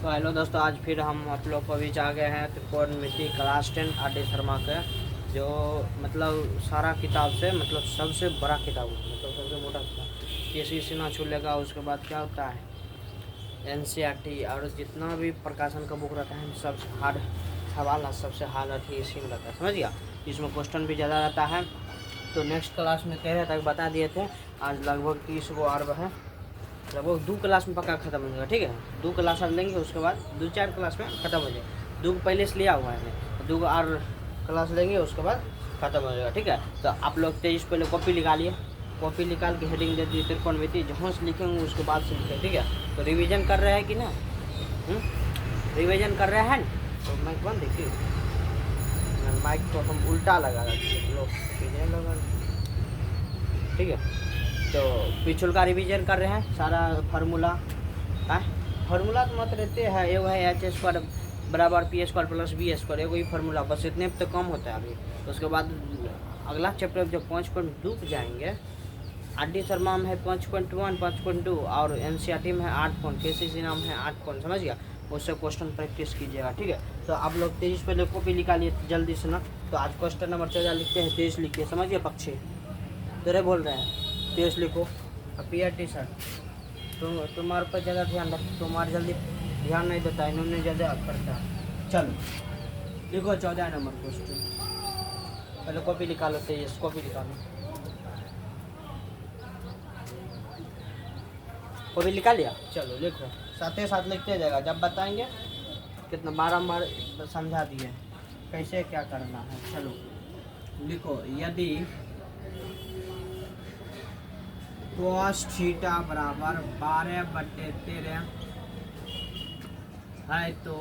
तो हेलो दोस्तों, आज फिर हम आप लोग को बीच आ गए हैं त्रिकोणमिति क्लास 10 आर.डी. शर्मा के, जो मतलब सारा किताब से मतलब सबसे बड़ा किताब, मतलब सबसे मोटा किताब। किसी ना छू लेगा। उसके बाद क्या होता है NCERT और जितना भी प्रकाशन का बुक रहता है सबसे हार्ड सवाल सबसे हार्ड अथी इसी में रहता है, समझ गया। इसमें क्वेश्चन भी ज़्यादा रहता है। तो नेक्स्ट क्लास में कह रहे तक बता दिए थे। आज लगभग 30 गो और है, लगभग 2 क्लास में पक्का खत्म हो जाएगा। ठीक है, 2 क्लास और लेंगे, उसके बाद 2-4 क्लास में ख़त्म हो जाएगा। 2 पहले से लिया हुआ है, 2 और क्लास लेंगे, उसके बाद ख़त्म हो जाएगा। ठीक है, तो आप लोग 23 पहले कॉपी निकालिए। कॉपी निकाल के हेडिंग दे दीजिए त्रिकोणमिति, जहाँ से लिखेंगे उसके बाद से लिखें। ठीक है, तो रिवीजन कर रहे हैं कि ना? रिवीजन कर रहे हैं। तो माइक बंद देखिए, माइक को हम उल्टा लगा रखे लोग, ठीक है। तो पिछुल का रिवीजन कर रहे हैं सारा फार्मूला है। फार्मूला तो मत रहते हैं, एगो है h² बराबर p² प्लस b², एगो ही फार्मूला, बस इतने पे तो कम होता है अभी। उसके बाद अगला चैप्टर जब 5.2 पे जाएंगे, आर.डी. शर्मा में है 5.1 5.2 और NCERT में है 8 पॉइंट, KCC नाम है 8 पॉइंट, समझ गया। उससे क्वेश्चन प्रैक्टिस कीजिएगा। ठीक है, तो आप लोग 23 पहले कॉपी निकालिए जल्दी से ना। तो आज क्वेश्चन नंबर 14 लिखते हैं, 23 लिखिए, समझिए। पक्षी तेरे बोल रहे हैं 23 लिखो। PRT सर तुम्हारे पर ज़्यादा ध्यान रख, तुम्हारे जल्दी ध्यान नहीं देता, इन्होंने ज़्यादा करता है। चलो लिखो 14 नंबर क्वेश्चन। पहले कॉपी निकालो, 23 कॉपी निकालो। कॉपी निकाल लिया, चलो लिखो, साथ ही साथ लिखते जाएगा। जब बताएंगे कितना बारम्बार समझा दिए कैसे क्या करना है। चलो लिखो, यदि cos थीटा बराबर 12/13 है तो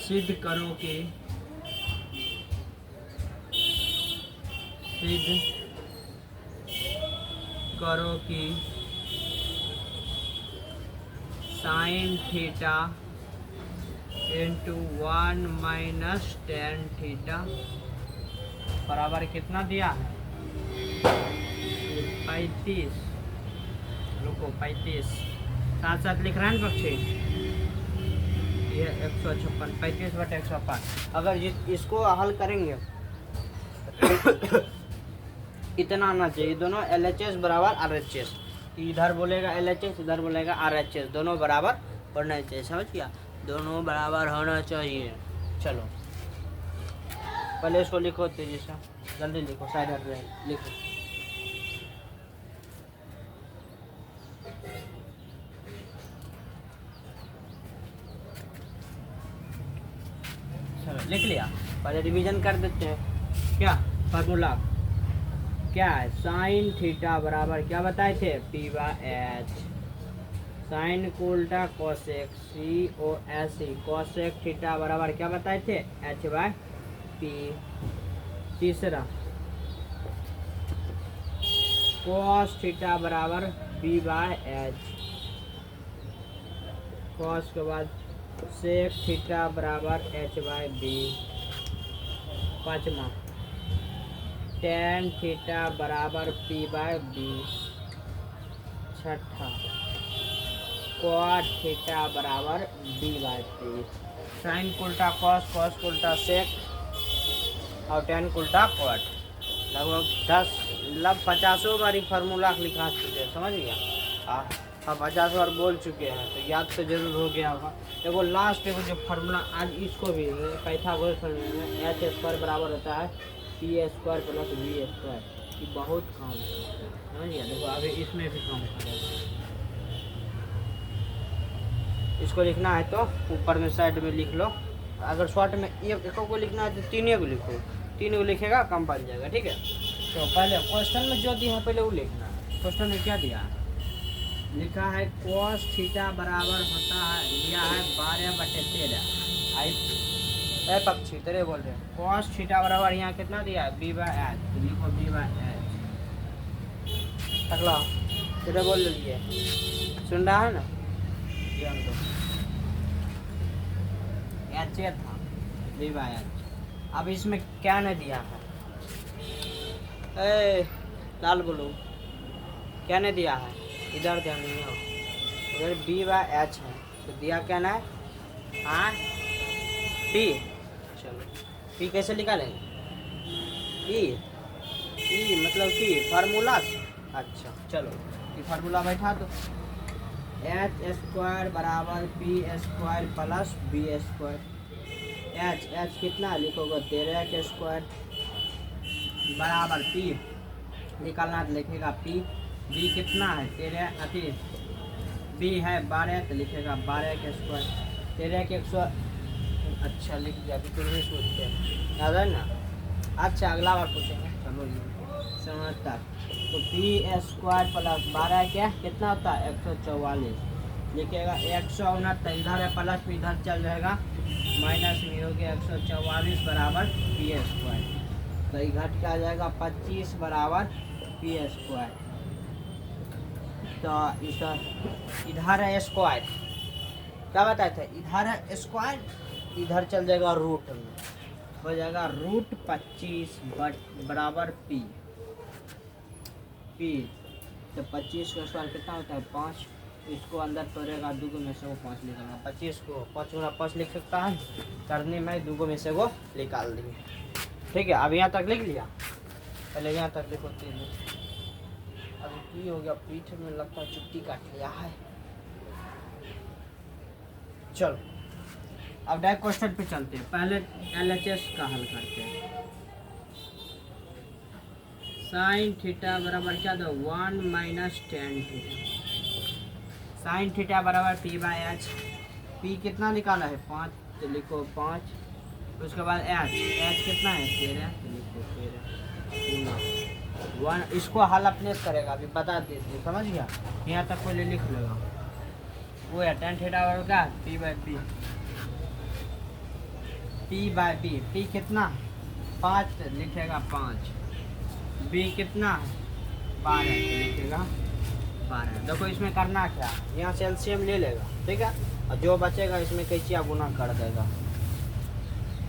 सिद्ध करो कि sign theta into 1 minus tan theta बराबर कितना दिया है? 35। रुको, 35 साथ साथ लिख रहे हैं पक्षी। ये 156, 35/105। अगर इसको हल करेंगे इतना आना चाहिए, दोनों LHS बराबर RHS। इधर बोलेगा LHS, इधर बोलेगा RHS, दोनों बराबर होना चाहिए, समझ गया। दोनों बराबर होना चाहिए। चलो पहले इसको लिखो तेजी से, जल्दी लिखो, साइड हट रहे लिखो। चलो लिख लिया, पहले रिवीजन कर देते हैं। क्या फार्मूला क्या है? साइन थीटा बराबर क्या बताए थे? P/H। साइन को उल्टा कोसेक, COSE। कोसेक थीटा बराबर क्या बताए थे? H/P। तीसरा cos थीटा बराबर P/H। cos के बाद सेक थीटा बराबर H/B। पाँचवा tan थीटा बराबर P/B। छठा cot थीटा बराबर D/P। साइन को उल्टा cos, cos को उल्टा सेक और tan को उल्टा cot। लगभग 50 बार फार्मूला लिखा चुके हैं, समझ गया। अब 50 बार बोल चुके हैं तो याद तो जरूर हो गया होगा। देखो लास्ट एगो जो फार्मूला, आज इसको भी पाइथागोरस फार्मूला H² बराबर होता है P² प्लस B²। ये बहुत काम है, समझ गया। देखो अभी इसमें भी काम करेगा। इसको लिखना है तो ऊपर में साइड में लिख लो। अगर शॉर्ट में एक को लिखना है तो 3 को लिखो, 3 को लिखेगा कम पड़ जाएगा। ठीक है, तो पहले क्वेश्चन में जो दिया है पहले वो लिखना है। क्वेश्चन में क्या दिया है? लिखा है cos थीटा बराबर होता है, दिया है 12/13। आई पक्षी तेरे बोल रहे हैं cos थीटा बराबर यहाँ कितना दिया है? B/H। तो लिखो B/H। अगला तेरे बोल लीजिए, सुन रहा है ना? H था B/H। अब इसमें क्या नहीं दिया है? लाल ब्लू क्या नहीं दिया है? इधर ध्यान नहीं हो, इधर बी बाय एच है तो दिया क्या ना है, हाँ पी। चलो पी कैसे निकालेंगे, ई ई मतलब कि फार्मूला। अच्छा चलो ये फार्मूला बैठा दो, एच स्क्वायर बराबर P square plus B square. H कितना लिखोगे 13 के स्क्वायर बराबर पी निकालना तो लिखेगा पी, बी कितना है 13 अति बी है 12 तो लिखेगा 12 के स्क्वायर 13 के 100। अच्छा लिख दिया, फिर नहीं सोचते याद है ना। अच्छा अगला बार पूछेंगे, चलो समझता। तो पी स्क्वायर प्लस 12 क्या कितना होता है 144 लिखेगा, 169 इधर है प्लस भी इधर चल जाएगा, माइनस में हो गया 144 बराबर पी स्क्वायर। तो ये घट के आ जाएगा 25 बराबर पी स्क्वायर। तो इधर है स्क्वायर, क्या बताए थे इधर है स्क्वायर, इधर चल जाएगा रूट में, हो जाएगा रूट 25 बराबर पी। तो 25 का स्क्वायर कितना होता है 5, इसको अंदर तोड़ेगा 2 में से वो 5 निकालना, 25 को 5 गुना 5 लिख सकता है, करने में 2 में से वो निकाल दिए। ठीक है अब यहाँ तक लिख लिया, पहले यहाँ तक लिखो 3। अभी की हो गया पीठ में लगता है चुट्टी काट लिया है। चलो अब डायरेक्ट क्वेश्चन पे चलते हैं, पहले LHS का हल करते हैं। साइन थीटा बराबर क्या दो 1 minus tan theta, sign theta बराबर पी बाय एच। पी कितना निकाला है 5 तो लिखो 5, उसके बाद एच कितना है 13 तो लिखो 13 1। इसको हल अपने करेगा अभी बता दीजिए, समझ गया, यहाँ तक पहले लिख लेगा। वो है टेन थीटा बराबर क्या P by P, P by P, P कितना 5 लिखेगा 5, बी कितना 12 लिखेगा 12। देखो इसमें करना क्या, यहाँ से एलसीएम ले लेगा, ठीक है, और जो बचेगा इसमें कैचिया गुना कर देगा,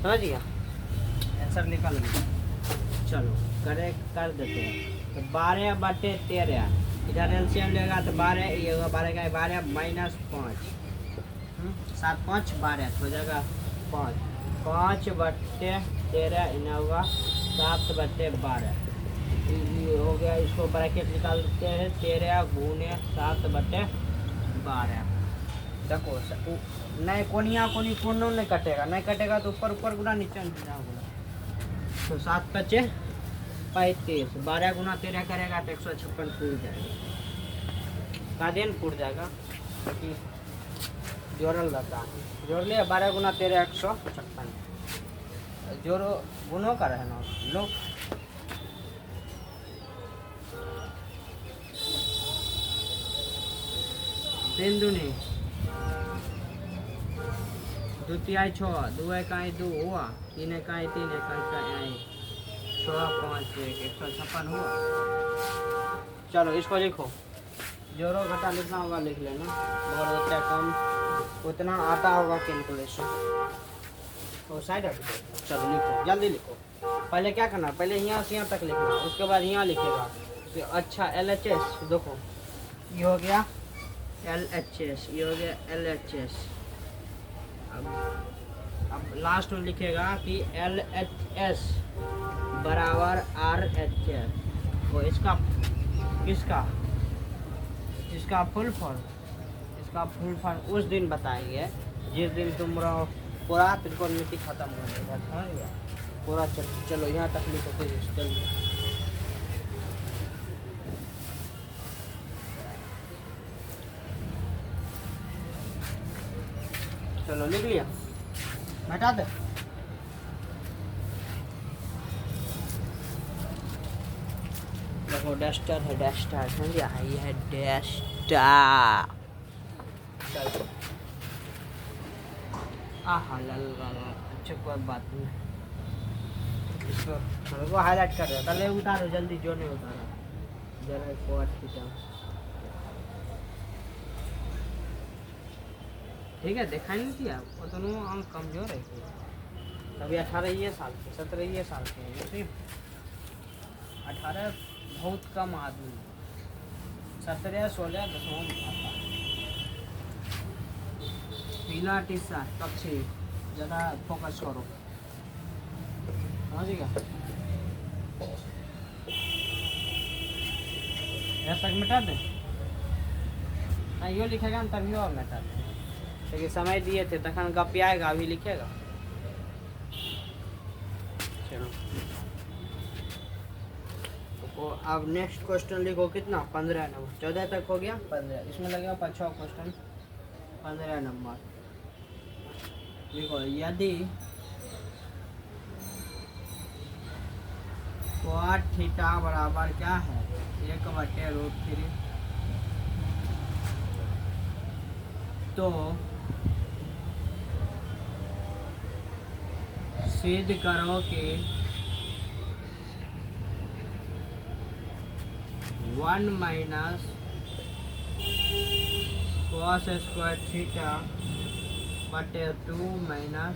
समझ गया, आंसर निकल गया। चलो कर देते हैं। तो 12 बटे 13, इधर एलसीएम लेगा तो 12, ये होगा 12 का 12 माइनस 5, 7 5 12 हो जाएगा 5 बटे 13 इन्हें होगा 7 बटे 12 हो गया। इसको ब्रैकेट निकालते हैं 13 गुने 7 बटे 12। देखो नहीं कोनिया कोनी कोनो नहीं कटेगा, नहीं कटेगा तो ऊपर गुना नीचे गुना, तो 7 बचे 35, 12 गुना 13 करेगा तो 156 पूर जाएगा, का दिन पूर जाएगा क्योंकि जोड़ल रहता है, जोड़ लिया 12 गुना 13 156, जोड़ो गुनो का रहना लो। तीन दूनी 2 तिहाई 6, 2 इकाई 2 हुआ, 3 इकाई 3, 1 इकाई 6 5 156 हुआ। चलो इसको लिखो, जोड़ो घटा लिखना होगा लिख लेना, बहुत अच्छा कम उतना आता होगा कैलकुलेशन, तो साइड हट दो। चलो लिखो जल्दी लिखो, पहले क्या करना, पहले यहाँ से यहाँ तक लिखना, उसके बाद यहाँ लिखेगा। तो अच्छा LHS देखो ये हो गया LHS, ये हो गया LHS। अब लास्ट में लिखेगा कि LHS बराबर RHS, वो इसका इसका फुल फॉर्म उस दिन बताएंगे जिस दिन तुम्हारा पूरा त्रिकोणमिति खत्म हो जाएगा, समझ गया पूरा। चलो यहाँ तक लिखो फिर चलिए। चलो लिख लिया, हटा दे। देखो डस्टर है, डस्टर समझिए, ये है डस्टर। चलो अच्छा कोई बात नहीं, इसको हाईलाइट कर रहा था, उतारो जल्दी, जो नहीं उतारा जरा ठीक है, देखा नहीं किया वो दोनों हम कमजोर है, अभी 18 साल के 17 साल के हैं, 18 बहुत कम आदमी, 17 16 दशमलव आता है। पीला टी शर्ट पक्षी ज़्यादा फोकस करो, समझिएगा। यहाँ तक मिटा दें, हाँ यो लिखेगा ना तभी और मिटा दें, लेकिन समय दिए थे तखन गप आएगा, अभी लिखेगा। चलो तो अब नेक्स्ट क्वेश्चन लिखो, कितना 15 नंबर, 14 तक हो गया, 15 इसमें लगेगा 5 क्वेश्चन, 15 नंबर लिखो। यदि cot थीटा बराबर क्या है 1/√3, तो सिद्ध करो कि 1 माइनस cos स्क्वायर थीटा बटे 2 माइनस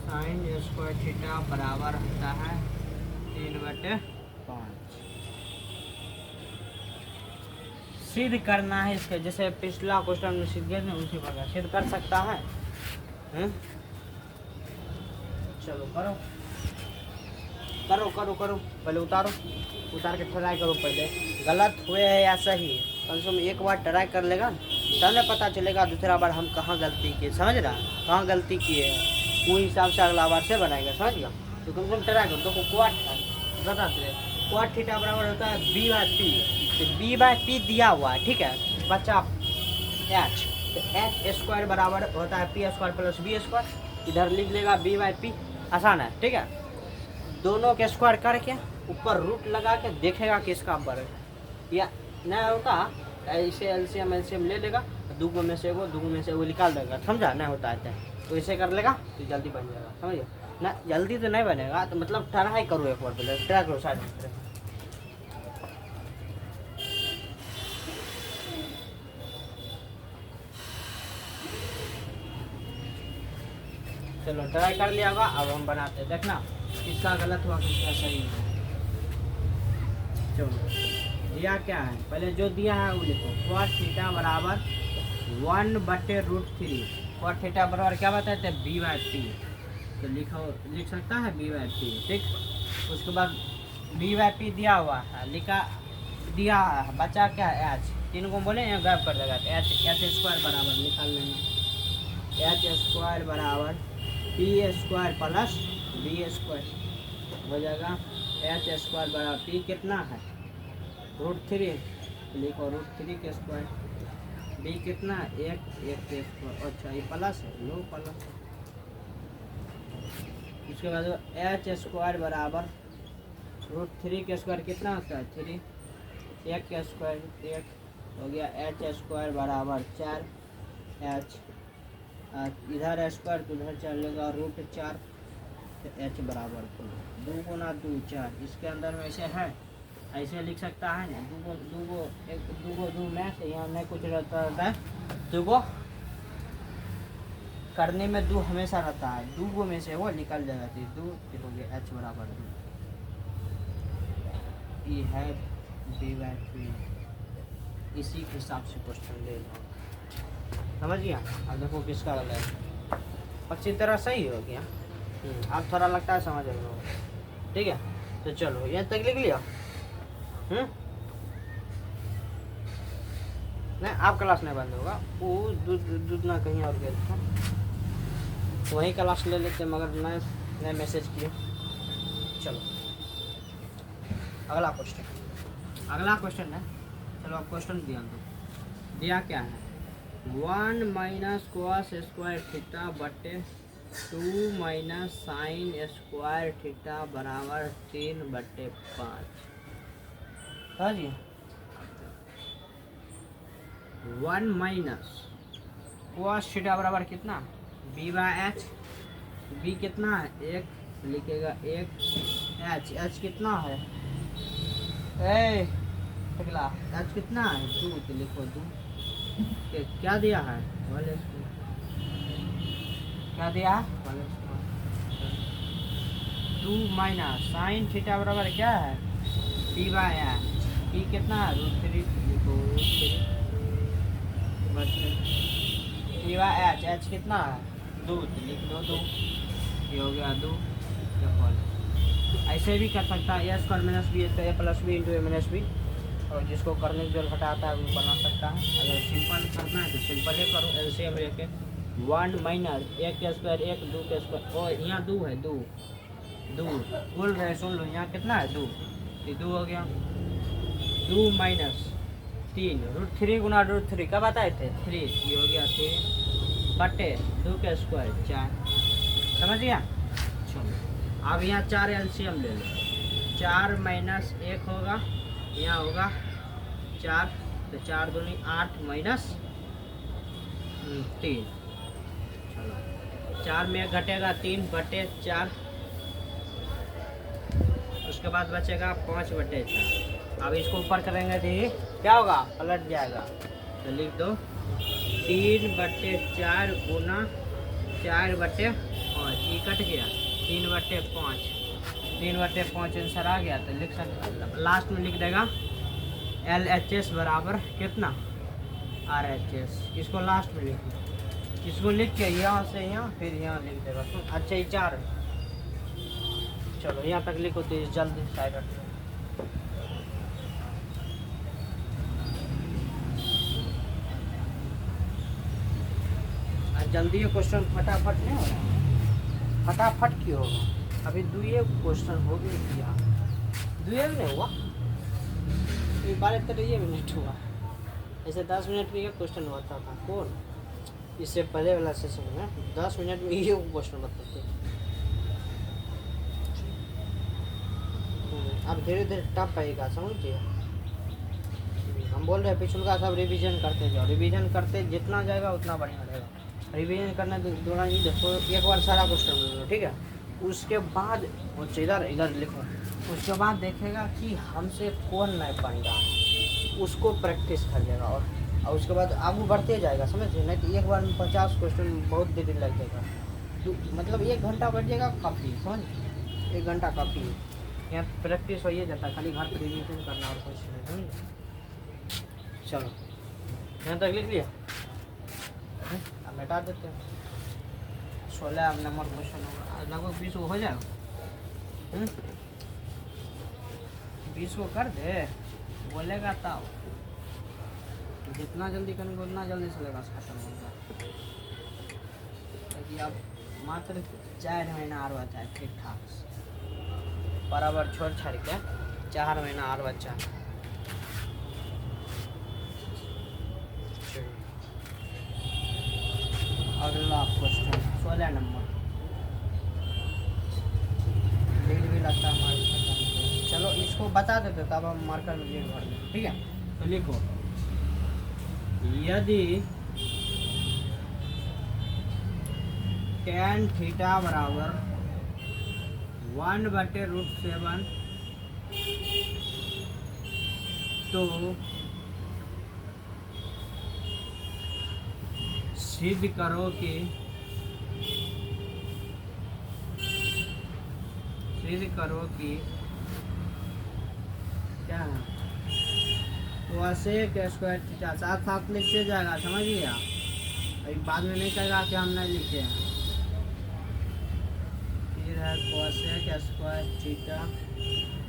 साइन स्क्वायर थीटा बराबर होता है 3/5। सिद्ध करना है इसके, जैसे पिछला क्वेश्चन में सिद्ध किया उसी प्रकार सिद्ध कर सकता है। चलो करो करो करो करो, पहले उतारो, उतार के ट्राई करो, पहले गलत हुए है या सही, कम से कम एक बार ट्राई कर लेगा तब ना पता चलेगा दूसरा बार हम कहाँ गलती किए, समझ रहा कहाँ गलती किए हैं, वो हिसाब से अगला बार से बनाएगा, समझ गया। तो कम से कम ट्राई करो। देखो cot थीटा बराबर होता है b/p, तो b/p दिया हुआ है, ठीक है, बच्चा h, तो h स्क्वायर बराबर होता है p square plus b square, इधर लिख लेगा b/p, आसान है, ठीक है। दोनों के स्क्वायर करके ऊपर रूट लगा के देखेगा किसका बड़ा है, या नहीं होता ऐसे एलसीएम ले लेगा, दूगो में से एगो निकाल देगा, समझा, नहीं होता है तो ऐसे कर लेगा तो जल्दी बन जाएगा, समझिए ना। जल्दी तो नहीं बनेगा, तो मतलब ट्राई करो, एक बार पहले ट्राई करो साइड में। चलो ट्राई कर लिया होगा, अब हम बनाते हैं, देखना किसका गलत हुआ किसका सही हुआ। चलो दिया क्या है, पहले जो दिया है वो लिखो, cot थीटा बराबर 1/√3, cot थीटा बराबर क्या बताते हैं b/p, तो लिख सकता है b/p, ठीक। उसके बाद b/p दिया हुआ है, लिखा दिया है, बचा क्या है h, तीन को बोले यहाँ गायब कर देगा, तो h स्क्वायर बराबर निकाल लेंगे, h स्क्वायर बराबर p square plus b square हो जाएगा, h स्क्वायर बराबर p कितना है √3, लिखो √3 के स्क्वायर, b कितना है 1 के स्क्वायर, अच्छा ये प्लस है, लो प्लस। उसके बाद h स्क्वायर बराबर √3 के स्क्वायर कितना होता है 3, 1 के स्क्वायर 1 हो गया, h स्क्वायर बराबर 4h, इधर स्क्वायर तो उधर चलेगा √4, तो h बराबर 2 गुना 2 4, इसके अंदर में ऐसे है, ऐसे लिख सकता है ना, दो में से यहाँ नहीं कुछ रहता है, दूगो करने में 2 हमेशा रहता है, दूगो में से वो निकल जाएगा, तो 2 हो गया h बराबर 2, ये है b/p, इसी के हिसाब से क्वेश्चन ले लो, समझ गया। अब देखो किसका गलत है, अच्छी तरह सही हो गया, अब थोड़ा लगता है समझ लो, ठीक है। तो चलो यहाँ तक लिख लिया, नहीं आप क्लास नहीं बंद होगा, वो दूध ना कहीं और गया था, वहीं क्लास ले लेते, मगर नए मैसेज किए। चलो अगला क्वेश्चन है, चलो आप क्वेश्चन ध्यान दो, दिया क्या है 1 माइनस cos स्क्वायर थीटा बटे 2 माइनस साइन स्क्वायर थीटा बराबर 3/5, हाँ जी। 1 माइनस cos थीटा बराबर कितना b/h, b कितना है 1, लिखेगा 1, h कितना है h कितना है 2, तो लिखो 2, क्या दिया है क्या दिया है 2 माइनस साइन थीटा बराबर क्या है b/h, पी कितना है √3 लिखो √3 एच कितना है 2 तो लिख दो 2 ये हो गया 2 ऐसे भी कर सकता है ए स्क्वायर माइनस बी ए प्लस बी इंटू ए माइनस बी और जिसको करने की जरूरत हटाता है वो बना सकता है। अगर सिंपल करना है तो सिंपल ही करो एलसीएम लेके 1 माइनस 1 के स्क्वायर 1 2 के स्क्वायर और यहाँ 2 है 2 बोल रहे सुन लो यहाँ कितना है 2 ये 2 हो गया 2 माइनस 3 √3 गुना √3 कब बताए थे 3 ये हो गया 3 बटे 2 के स्क्वायर 4 समझ गया। चलो अब यहाँ 4 एलसीएम ले लो 4 माइनस 1 होगा यहाँ होगा 4 तो 4 दूनी 8 माइनस 3 चलो 4 में घटेगा 3 बटे 4 उसके बाद बचेगा 5 बटे 4। अब इसको ऊपर करेंगे तो ये क्या होगा पलट जाएगा तो लिख दो 3 बटे 4 गुना 4 बटे 5 ये कट गया 3 बटे 5 आंसर आ गया तो लिख सकते लास्ट में लिख देगा LHS बराबर कितना RHS इसको लास्ट में लिखो इसको लिख के यहाँ से यहाँ फिर यहाँ लिख देगा। अच्छा ये 4 चलो यहाँ तक लिखो तो जल्दी साइड रखो। जल्दी ये क्वेश्चन फटाफट नहीं हो रहा फटाफट क्यों होगा अभी 2 क्वेश्चन हो गए क्या 2 नहीं हुआ 12-13 मिनट हुआ ऐसे 10 मिनट में ये क्वेश्चन होता था कौन इससे पहले वाला सेशन में 10 मिनट में ये क्वेश्चन बताते। अब धीरे धीरे टफ आएगा समझिए हम बोल रहे हैं पिछुलका सब रिवीजन करते जाओ रिवीजन करते जितना जाएगा उतना बढ़िया रहेगा। रिवीजन करने दौरान ये देखो एक बार सारा क्वेश्चन लो ठीक है उसके बाद वो इधर लिखो उसके बाद देखेगा कि हमसे कौन नहीं पढ़ेगा उसको प्रैक्टिस कर लेगा और उसके बाद आगे बढ़ते जाएगा समझिए नहीं तो एक बार में 50 क्वेश्चन बहुत देर लग जाएगा मतलब 1 घंटा बैठ जाएगा काफ़ी समझ 1 घंटा काफ़ी है यहाँ प्रैक्टिस हो ही जाता है खाली घर पर रिवीजन करना और कुछ नहीं समझ। चलो यहाँ तक लिख लिया अब मिटा देते हैं 16 नंबर क्वेश्चन होगा लगभग 20 हो जाएगा 20 को कर दे बोलेगा तब जितना जल्दी करेंगे उतना जल्दी सिलेबस खत्म होगा क्योंकि अब मात्र 4 महीना और बचा है ठीक ठाक बराबर छोड़ छाड़ के 4 महीना और बचा है। अगला क्वेश्चन 16 नंबर लीड भी लगता है हमारे चलो इसको बता देते तब हम मार्कर में लीड भर दें ठीक है। तो लिखो यदि tan थीटा बराबर 1/√7 तो सिद्ध करो कि क्या है कोसेक स्क्वायर थीटा साथ साथ लिखते जाएगा समझ गया अभी बाद में नहीं कहेगा कि हम नहीं लिखे हैं। फिर है cosec square theta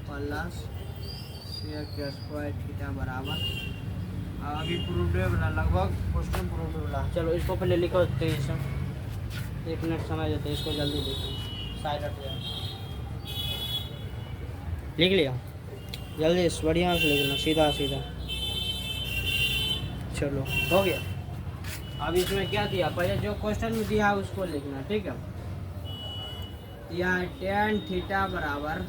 plus sec square theta बराबर अभी प्रूफ वाला लगभग क्वेश्चन प्रूफ वाला चलो इसको पहले लिखो तो 1 मिनट समय देते इसको जल्दी लिखो साइड हट जाए लिख लिया जल्दी बढ़िया से लिखना सीधा सीधा चलो हो गया। अब इसमें क्या दिया पहले जो क्वेश्चन में दिया उसको लिखना ठीक है। यह tan थीटा बराबर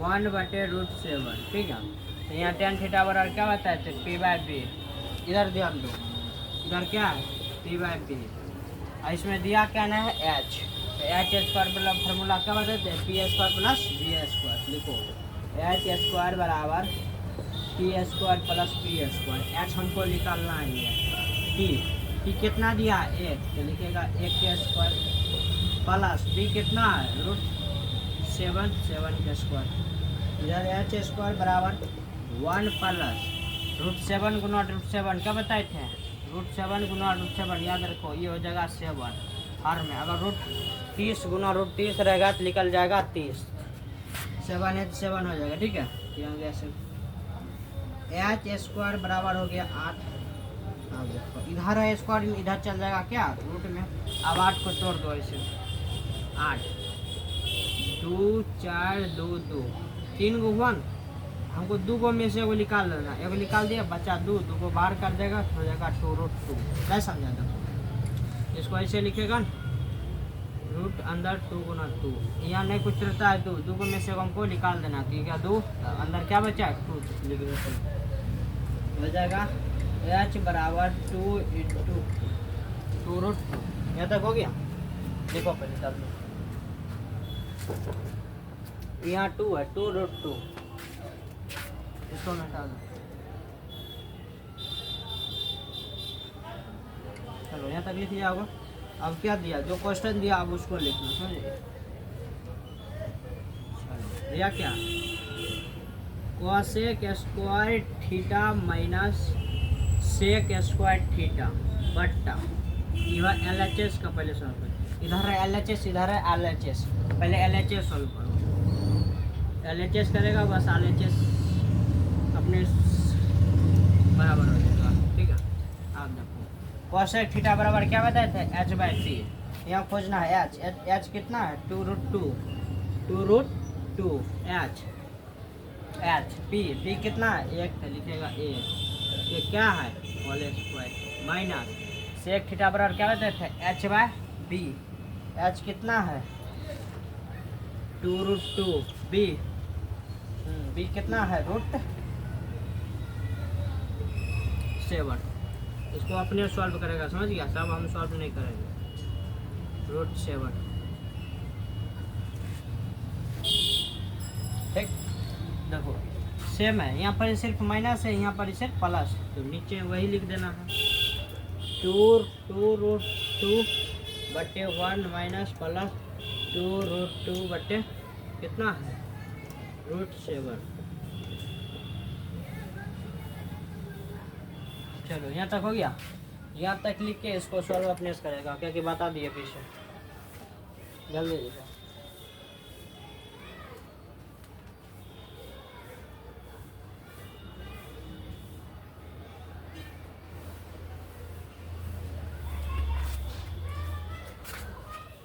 1/√7 ठीक है। तो यहाँ tan थीटा बराबर क्या बताए थे p/b इधर ध्यान दो इधर क्या है p/b और इसमें दिया क्या ना है h तो h स्क्वायर मतलब फार्मूला क्या बताते हैं p² + b² लिखो h स्क्वायर बराबर p² + p²। h हमको निकालना ही है t कितना दिया 1 तो लिखेगा 1 के स्क्वायर प्लस b कितना है √7 7 के स्क्वायर इधर h स्क्वायर बराबर 1 प्लस √7 गुना √7 क्या बताए थे? √7 गुना √7 याद रखो, ये हो जाएगा 7 हर में। अगर √30 गुना √30 रहेगा तो निकल जाएगा 30। 7 है तो 7 हो जाएगा, ठीक है। यहाँ जैसे h² बराबर हो गया 8। अब देखो इधर है स्क्वायर, इधर चल जाएगा क्या रूट में। अब 8 को तोड़ दो ऐसे, 8 2 4 2 2 3 गो 1, हमको 2 गो में से एगो निकाल लेना, एगो निकाल दिया बचा 2 को बाहर कर देगा तो हो जाएगा 2√2। क्या समझा था? इसको ऐसे लिखेगा रूट अंदर 2 गुना 2, यहाँ नहीं कुछ रहता है 2 को में से हमको निकाल देना, ठीक है। 2 अंदर क्या बचा है 2 लिख देते हो जाएगा h बराबर 2 × 2√2। यहाँ तक हो गया। देखो पहले तब यहाँ 2 है 2√2, इसको हटा दो। चलो यहाँ तक लिख लिया होगा। अब क्या दिया, जो क्वेश्चन दिया अब उसको लिखना, समझे। दिया क्या, cosec square theta minus sec square theta बट्टा, यह LHS का पहले सॉल्व करो। इधर है LHS, इधर है LHS, पहले LHS सॉल्व करो। LHS करेगा बस LHS अपने बराबर हो जाएगा, ठीक है। आप देखो कोसेक थीटा बराबर क्या बताए थे, h/3। यहाँ खोजना है h कितना है 2√2 h p कितना है 1, लिखेगा 1, ये क्या है whole square minus sec theta बराबर क्या बताए थे h/b। h कितना है 2√2, b कितना है √7। इसको अपने सॉल्व करेगा, समझ गया। सब हम सॉल्व नहीं करेंगे, √7, ठीक। देखो सेम है, यहाँ पर सिर्फ माइनस है, यहाँ पर सिर्फ प्लस, तो नीचे वही लिख देना है 2√2/1 माइनस प्लस 2√2/ कितना है √7। चलो यहाँ तक हो गया। यहाँ तक लिख के इसको सॉल्व अपने से करेगा, क्योंकि बता दिए पीछे, जल्दी लिखो।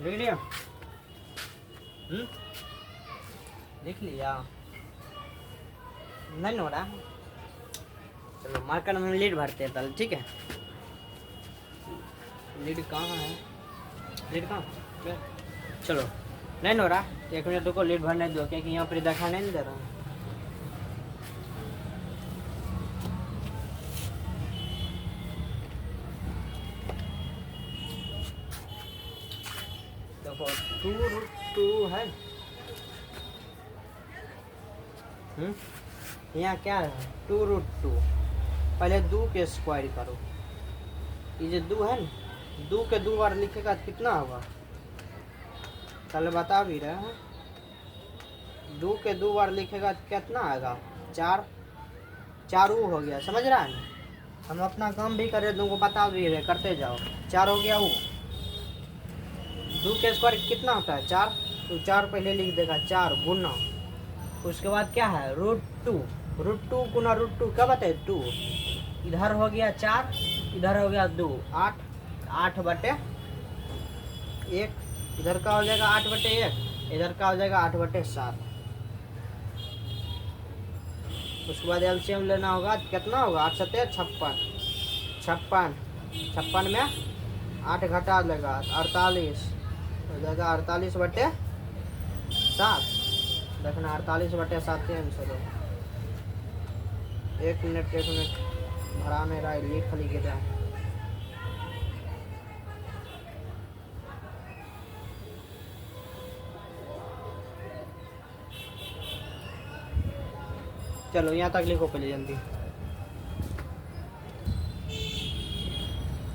लिख लिया, लिख लिया, नहीं हो रहा। चलो मार्कर में लीड भरते हैं पहले, ठीक है। लीड कहाँ है, लीड कहाँ, चलो नहीं हो रहा, 1 मिनट रुको, लीड भरने दो, क्योंकि यहाँ पर देखा नहीं दे रहा है। देखो 2√2 है, यहाँ क्या है 2√2, पहले 2 के स्क्वायर करो। ये जो 2 है ना, 2 के 2 बार लिखेगा तो कितना होगा, कल बता भी रहे हैं। 2 के 2 बार लिखेगा तो कितना आएगा 4 हो गया, समझ रहा है। हम अपना काम भी करें, तुमको बता भी रहे, करते जाओ। 4 हो गया, वो 2 के स्क्वायर कितना होता है 4, तो 4 पहले लिख देगा 4 गुना, उसके बाद क्या है √2 गुना √2 क्या बताए 2, इधर हो गया 4, इधर हो गया 2, 8/1, इधर का हो जाएगा 8/1, इधर का हो जाएगा 8/7। उसके बाद एलसीएम लेना होगा, कितना होगा 8 7 56 में 8 घटा लेगा 48 हो जाएगा 48/7। देखना 48/7 आंसर हो। 1 मिनट भरा मेरा लिख रहा है। चलो यहाँ तक लिखो पहले जल्दी।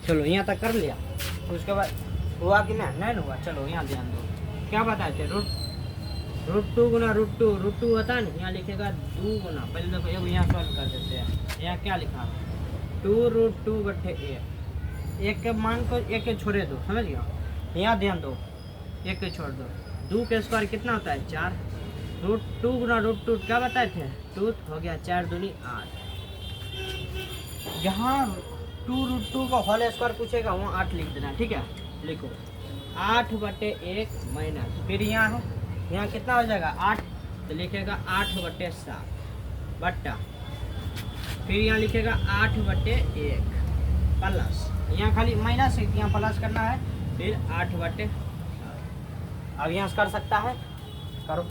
चलो यहाँ तक कर लिया, उसके बाद हुआ कि नहीं हुआ। चलो यहाँ ध्यान दो, क्या बताए थे √2 गुना √2 होता है ना, यहाँ लिखेगा 2 गुना, पहले देखो एक यहाँ सॉल्व कर देते हैं। यहाँ क्या लिखा है 2√2 बटे एक के मान को एक के छोड़े दो, समझ गया। यहाँ ध्यान दो, एक के छोड़ दो, 2 के स्क्वायर कितना होता है 4, √2 गुना √2 क्या बताए थे 2 हो गया, 4 दूनी 8। जहाँ 2√2 का होल स्क्वायर पूछेगा वहाँ 8 लिख देना, ठीक है। लिखो 8 बटे 1 माइनस, फिर यहाँ है, यहाँ कितना हो जाएगा 8, तो लिखेगा 8 बटे 7 बट्टा, फिर यहाँ लिखेगा 8 बटे 1 प्लस, यहाँ खाली माइनस है, यहाँ प्लस करना है, फिर 8 बटे, अब यहाँ से कर सकता है, करो।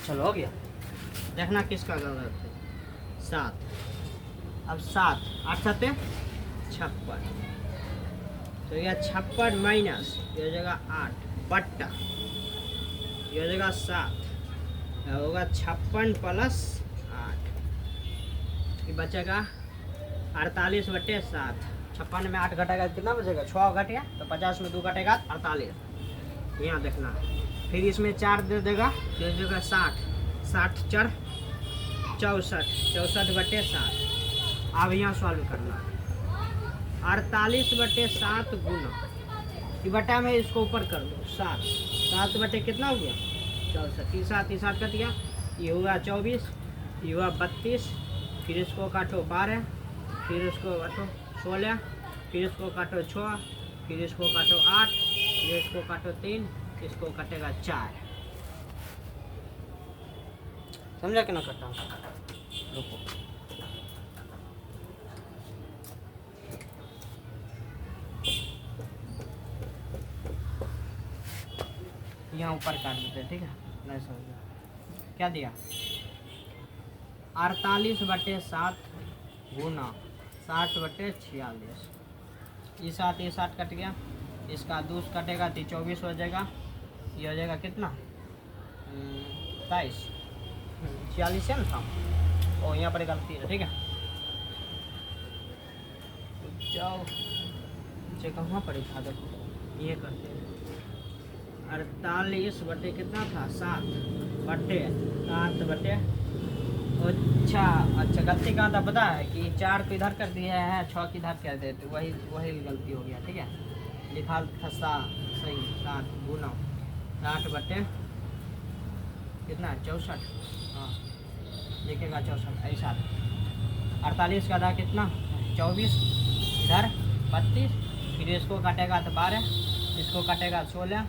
चलो हो गया, देखना किसका गलत है 7। अब 7 8 7 56, तो यह 56 माइनस ये हो जाएगा 8 बट्टा, ये हो जाएगा 7, होगा 56 प्लस 8, ये बचेगा 48 बटे 7। 56 में 8 घटेगा कितना बचेगा 6 घट गया, तो 50 में 2 घटेगा 48। यहाँ देखना, फिर इसमें 4 दे देगा, तो हो जाएगा 60, 60 4 64, 64 बटे 7। अब यहाँ सॉल्व करना, 48 बटे 7 गुना, ये बटा में इसको ऊपर कर दो 7, 7 बटे कितना हो गया 64, 7 कट गया, ये हुआ 24, ये हुआ 32, फिर इसको काटो 12, फिर इसको काटो 16, फिर इसको काटो 6, फिर इसको काटो 8, फिर इसको काटो 3, इसको कटेगा 4। समझा कि ना कटा, रुको यहाँ ऊपर काट देते, ठीक है। नहीं समझ क्या दिया 48 बटे 7 गुना 60 बटे 46, ये 7 कट गया, इसका 2 कटेगा तो 24 हो जाएगा, ये हो जाएगा कितना 23, 46 है ना था, और यहाँ पर गलती है, ठीक है। जाओ चेक कहाँ पर था, देखो ये करते हैं 48 बटे कितना था 7 बटे अच्छा गलती कहाँ था पता है कि 4 को इधर कर दिए हैं, 6 को इधर कर देते, वही गलती हो गया, ठीक है। लिखा था सही 7 गुना 60 बटे कितना 64, हाँ लिखेगा 64 ऐसा। 48 का था कितना 24, इधर 32, फिर इसको काटेगा तो 12, इसको काटेगा 16,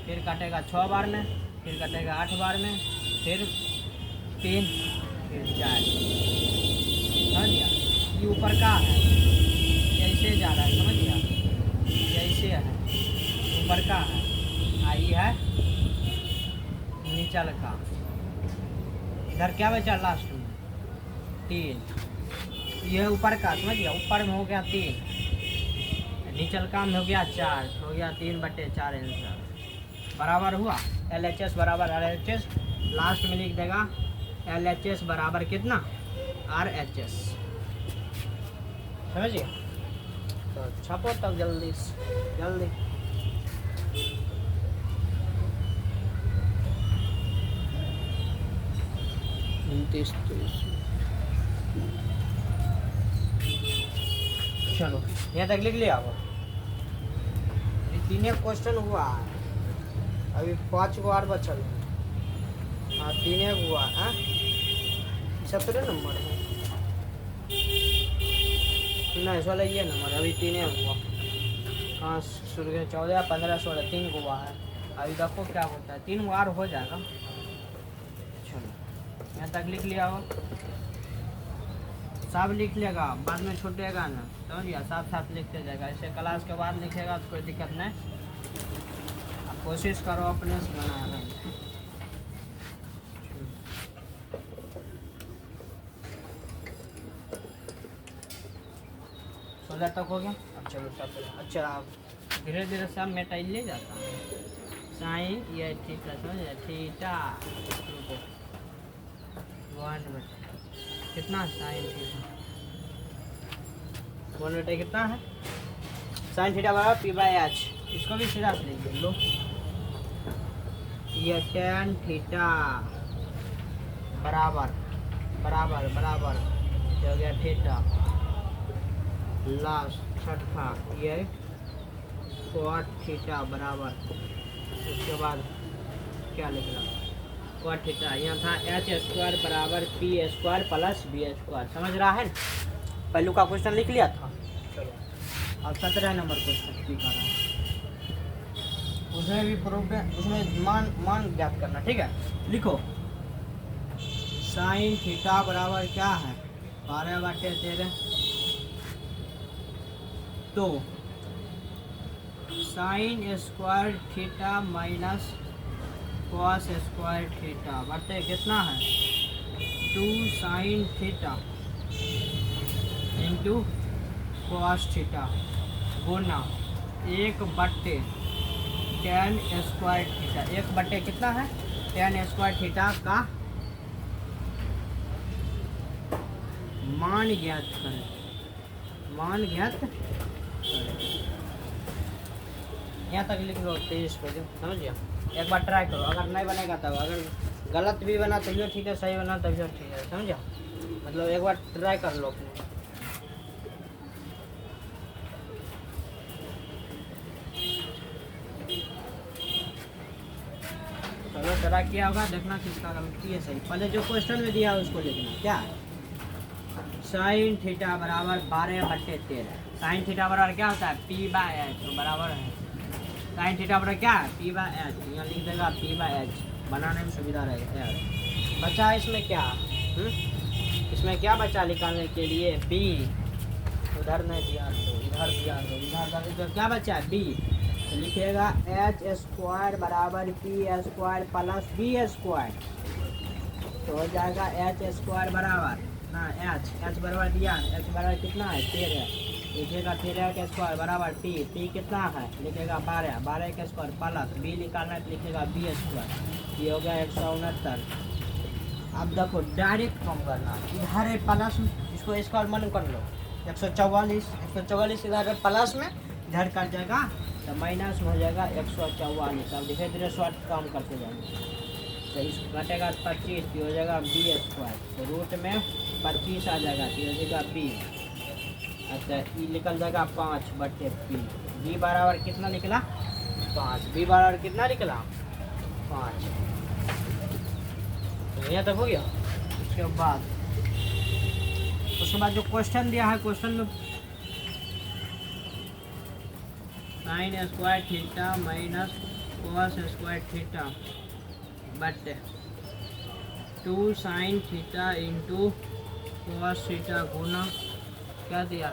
फिर काटेगा 6 बार में, फिर काटेगा 8 बार में, फिर 3, फिर 4, समझ गया। ये ऊपर का है, कैसे जा रहा है समझ गया, कैसे है ऊपर का है, आई है नीचल का, इधर क्या बचा लास्ट में 3, यह ऊपर का समझ गया, ऊपर में हो गया 3, नीचल का में हो गया 4, हो गया 3 बटे 4 आंसर बराबर हुआ। LHS बराबर RHS, लास्ट में लिख देगा LHS बराबर कितना RHS, समझिए। तो छापो तब जल्दी जल्दी। चलो यहाँ तक लिख लिया, अब 3 क्वेश्चन हुआ है, अभी 5 को और बचल, हाँ 3 हुआ है, 17 नंबर है नहीं 16 ये नंबर, अभी 3 हुआ, हाँ शुरू 14 15 16 3 को हुआ है, अभी देखो क्या होता है, 3 बार हो जाएगा। चलो यहाँ तक लिख लिया हो, सब लिख लेगा, बाद में छूटेगा ना, समझ गया, साथ लिखते जाएगा, ऐसे क्लास के बाद लिखेगा तो कोई दिक्कत नहीं। अब कोशिश करो अपने से बनाना। 16 तक हो गया, अब चलो सब अच्छा, धीरे धीरे सब मेटाइल ले जाता है, साइन ये थीटा समझ थीटा, रुको 1 बटे कितना साइन थीटा 1 बटे कितना है साइन थीटा बराबर पी बाई एच, इसको भी सीधा से लिखिए लो, ये टेन थीटा बराबर बराबर बराबर हो गया थीटा लास्ट छठा ये क्वाट थीटा बराबर, उसके बाद क्या लिखना क्वाट थीटा, यहाँ था एच स्क्वायर बराबर P square plus B square, समझ रहा है। पहलू का क्वेश्चन लिख लिया था। चलो अब 17 नंबर क्वेश्चन दिखा रहा है, उसमें भी प्रूफ है, उसमें मान ज्ञात करना, ठीक है। लिखो साइन थीटा बराबर क्या है 12/13, तो sine square theta minus cos square theta बटे कितना है 2 sine theta into cos theta गुना 1/10 स्क्वायर थीटा, 1/, कितना है 10 स्क्वायर थीटा का मान ज्ञात करें, मान ज्ञात करें। यहाँ तक लिख लो 23 पे, समझ गया। एक बार ट्राई करो, अगर नहीं बनेगा तब, अगर गलत भी बना तभी ठीक है, सही बना तभी ठीक है, समझा। मतलब एक बार ट्राई कर लो अपने। चलो ट्राई किया होगा, देखना किसका गलती है सही। पहले जो क्वेश्चन में दिया है उसको लिखना, क्या है साइन थीटा बराबर 12/13, साइन थीटा बराबर क्या होता है पी बाय एच, तो बराबर है साइन थीटा बराबर क्या है पी बाय एच, यहाँ लिख देगा पी बाय एच, बनाने में सुविधा रहेगा। बचा इसमें क्या इसमें क्या बचा निकालने के लिए बी, उधर नहीं ध्यान दो, इधर ध्यान दो, इधर तो क्या बचा है बी, तो लिखेगा एच स्क्वायर बराबर P square plus B square, तो हो जाएगा एच स्क्वायर बराबर ना एच बराबर दिया, एच बराबर कितना है 13, लिखेगा 13 का स्क्वायर बराबर पी कितना है लिखेगा 12 का स्क्वायर प्लस बी निकालना है तो लिखेगा बी स्क्वायर, ये हो गया 169। अब देखो डायरेक्ट कम करना, इधर है प्लस में, इसको स्क्वायर मन कर लो 144 इधर प्लस में, इधर कर जाएगा तो माइनस में हो जाएगा 144। अब धीरे धीरे शॉर्ट काम करते जाएंगे, तो इसको घटेगा 25, तो हो जाएगा बी स्क्वायर, तो रूट में 25 आ जाएगा, तो हो जाएगा बी। अच्छा ई निकल जाएगा 5/पी, बी बराबर कितना निकला 5, बी बराबर कितना निकला 5, तो यहाँ तक हो गया। उसके बाद जो क्वेश्चन दिया है, क्वेश्चन में sine square theta minus cos square theta बटे 2 sine theta into cos theta गुना क्या दिया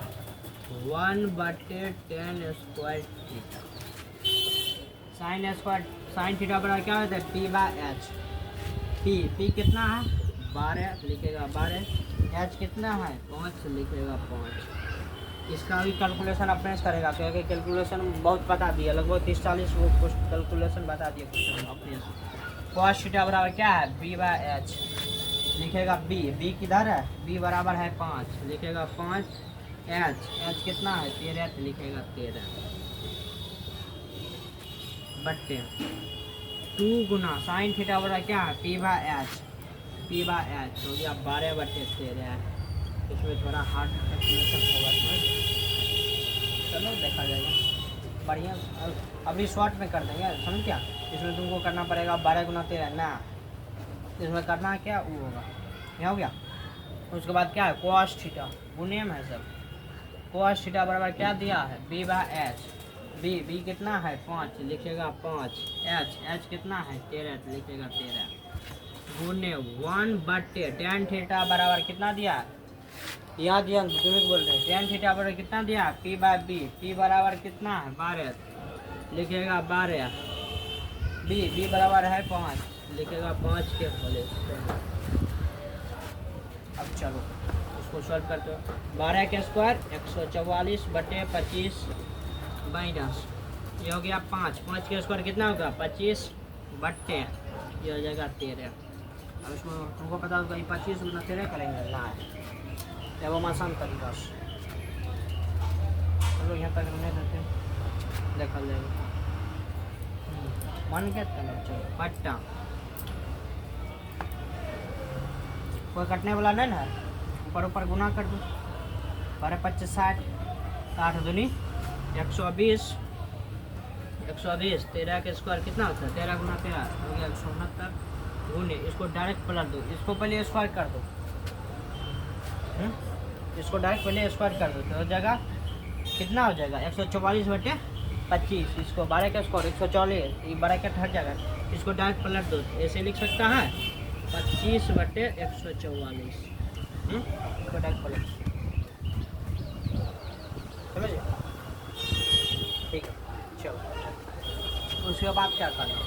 1/10 स्क्वायर थीटा। साइन थीटा बराबर क्या होता है पी बाय एच, पी कितना है 12 लिखेगा 12, एच कितना है 5 लिखेगा 5। इसका भी कैलकुलेशन अपने से करेगा, क्योंकि कैलकुलेशन बहुत बता दिया, लगभग 30-40 वो कैलकुलेशन बता दिया क्वेश्चन अपने से। कॉस थीटा बराबर क्या है बी बाय एच, लिखेगा बी किधर है बी बराबर है 5, लिखेगा 5, एच कितना है 13, तो लिखेगा 13 बट्टे 2 गुना साइन थीटा बराबर क्या है पी बाय एच हो गया 12/13। इसमें थोड़ा हार्ड कैलकुलेशन होगा, चलो देखा जाएगा बढ़िया। अभी शॉर्ट में कर देंगे, समझ क्या, इसमें तुमको करना पड़ेगा 12 गुना 13 ना, इसमें करना है क्या वो होगा, यहाँ हो गया। उसके बाद क्या है कॉस थीटा गुने में है सब, कॉस थीटा बराबर क्या दिया है बी बाय एच, बी कितना है 5 लिखेगा 5, एच कितना है 13 लिखेगा 13 गुने 1/10 थीटा बराबर कितना दिया यहाँ दिया बोल रहे हैं 10 थीटा बराबर कितना दिया पी बाय पी बराबर कितना है 12 लिखेगा 12, बी बराबर है 5 लिखेगा 5 के होले। अब चलो इसको सॉल्व करते हो, 12 के स्क्वायर 144/25 माइनस ये हो गया 5 के स्क्वायर कितना होगा 25 बट्टे ये हो जाएगा 13। अब इसको तुमको पता होगा 25 गुना 13 करेंगे ना, जब हम आसान तरीका से चलो यहाँ तक रहने देते, देखा जाएगा। मन के चलो पट्टा कोई कटने वाला नहीं ना, ऊपर ऊपर गुना कर दो। 12 25 60, 60 दूनी 120, 120 13 के स्क्वायर कितना होता है? 13 गुना 13 हो गया 169 गुने। इसको डायरेक्ट पलट दो, इसको पहले स्क्वायर कर दो, इसको डायरेक्ट पहले स्क्वायर कर दो तो हो जाएगा कितना हो जाएगा 144/25। इसको 12 का स्क्वायर 144, ये ब्रैकेट हट जाएगा, इसको डायरेक्ट पलट दो। ऐसे लिख सकता है 25/144। इसको डायरेक्ट पलट, समझिए? ठीक है, चलो उसके बाद क्या करना,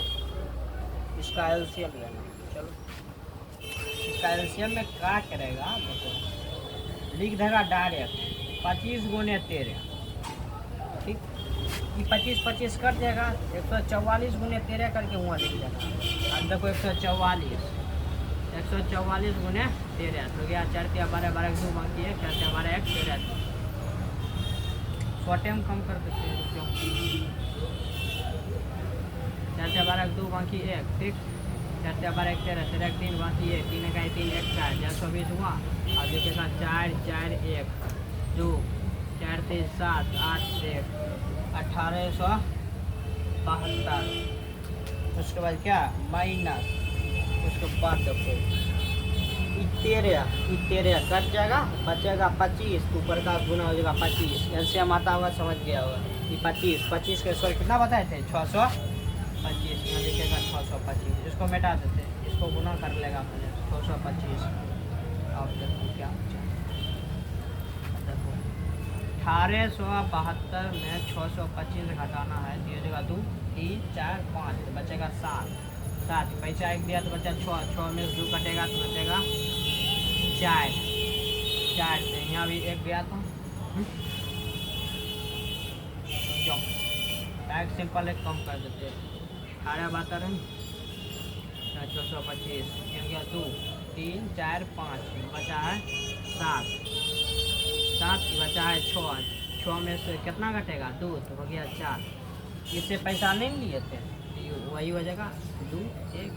इसका एलसीएम लेना। चलो इसका एलसीएम में क्या करेगा देखो, लिख देगा डायरेक्ट 25 गुने 13, ठीक। ये 25 25 कट जाएगा, 144 गुने 13 करके वहाँ लिख देगा। अब देखो 144 गुने 13 तो गया 4 × 12 12 2 बाकी है, 4 × 12 1 13। शॉर्ट टाइम कम कर देते हैं क्यों, 4 × 12 2 बाकी 1, ठीक। 4 × 12 1 13, 13 3 बाकी 1, 3 का 3 1 4, 420 हुआ। आगे के साथ 4 4 1 2 4 3 7 8 1 1872। उसके बाद क्या माइनस, उसके बाद देखो 13 कट जाएगा, बचेगा 25, ऊपर का गुना हो जाएगा 25। एलसीएम आता होगा, समझ गया होगा। ये 25 के स्क्वायर कितना बताए थे 625, यहाँ लिखेगा 625। इसको मिटा देते, इसको गुना कर लेगा पहले 625। अब देखो क्या देखो 1872 में 625 घटाना है, तो जगह 2 3 4 5 तो बचेगा 7। पैसा एक दिया तो बचा 6 में 2 कटेगा तो बचेगा 4 से यहाँ भी एक गया तो डायरेक्ट सिंपल एक कम कर देते। 1872 625 गया 2 3 4 5 बचा है 7 बचा है 6 में से कितना घटेगा 2 तो हो गया 4। इससे पैसा नहीं लिए थे, वही हो जाएगा 2 1।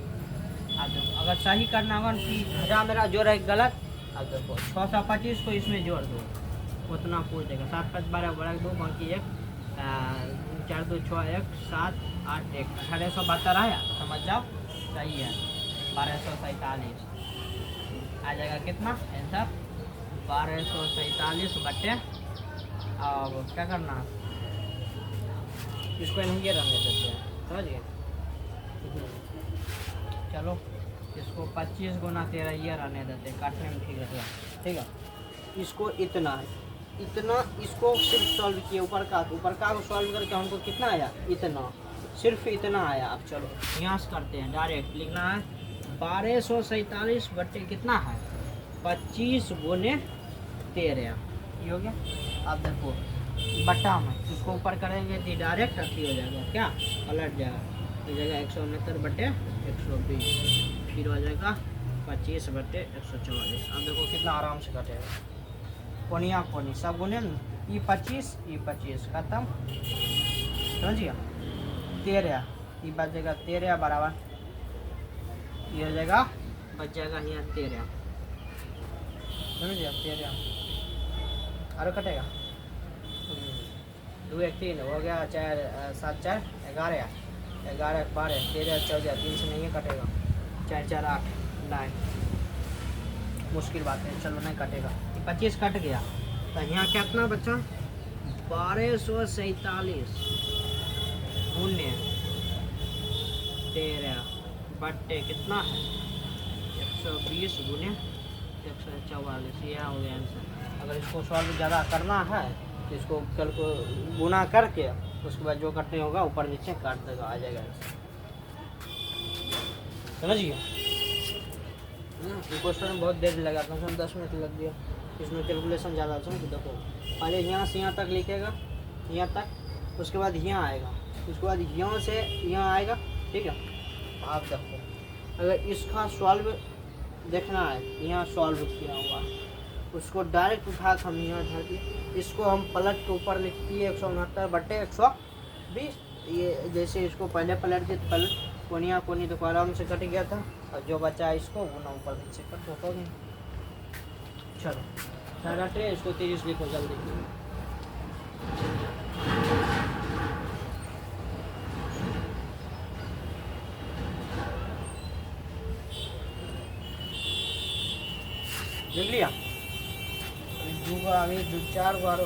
अब देखो अगर सही करना होगा कि हज़ार मेरा जोड़ है गलत, अब देखो 625 को इसमें जोड़ दो, उतना पूछ देगा। 7 5 12 बड़ा 2 बाकी 1 4 2 6 1 7 8 1 1872 आया, समझ जाओ सही है। 1247 आ जाएगा कितना आंसर 1247 अब क्या करना, इसको नहीं रहने देते हैं, समझ गए। चलो इसको 25 गुना 13 ये रहने देते हैं, काटने में ठीक रहेगा, ठीक है। इसको इतना इसको सिर्फ सॉल्व किए, ऊपर का को सॉल्व करके हमको कितना आया इतना, सिर्फ इतना आया। अब चलो यहाँ से करते हैं, डायरेक्ट लिखना है 1247 बटे कितना है 25 गुने 13, ये हो गया। अब देखो बटा में इसको ऊपर करेंगे तो डायरेक्ट अथी हो जाएगा, क्या पलट जाएगा, हो जाएगा 169 बटे 120, फिर हो जाएगा 25 बटे 144। अब देखो कितना आराम से कटेगा, कोनिया कोनी सब गुने ये 25 खत्म, समझिए। 13 ये बचेगा 13 बराबर ये हो जाएगा, बच जाएगा यहाँ 13, समझिए 13 और कटेगा 2 1 3 हो गया, 4 7 4 11 11 12 13 14 3 से नहीं कटेगा, 4 4 8 9 मुश्किल बात है, चलो नहीं कटेगा। 25 कट गया तो यहाँ कितना बचा 1247 गुने 13 बट्टे कितना है 120 गुने 144, यह हो गया आंसर। अगर इसको सॉल्व ज़्यादा करना है तो इसको कल को गुना करके उसके बाद जो कटने होगा ऊपर नीचे काट देगा, आ जाएगा आंसर, समझिए। क्वेश्चन में बहुत देर लगा, कम से कम 10 मिनट लग गया, इसमें कैलकुलेशन ज़्यादा था। तो देखो पहले यहाँ से यहाँ तक लिखेगा, यहाँ तक, उसके बाद यहाँ आएगा, उसके बाद यहाँ से यहाँ आएगा, ठीक है। आप देखो अगर इसका सॉल्व देखना है, यहाँ सॉल्व किया हुआ उसको डायरेक्ट उठा के हम यहाँ धर दिए। इसको हम पलट के ऊपर लिख दिए 169/120। ये जैसे इसको पहले पलट दिए तो पलट कोनी तो आराम से कट गया था, और जो बचा इसको वो ना ऊपर नीचे कट हो गया। चलो सारा ट्रे इसको 30 लिखो जल्दी। लिख लिया। अभी 4 बार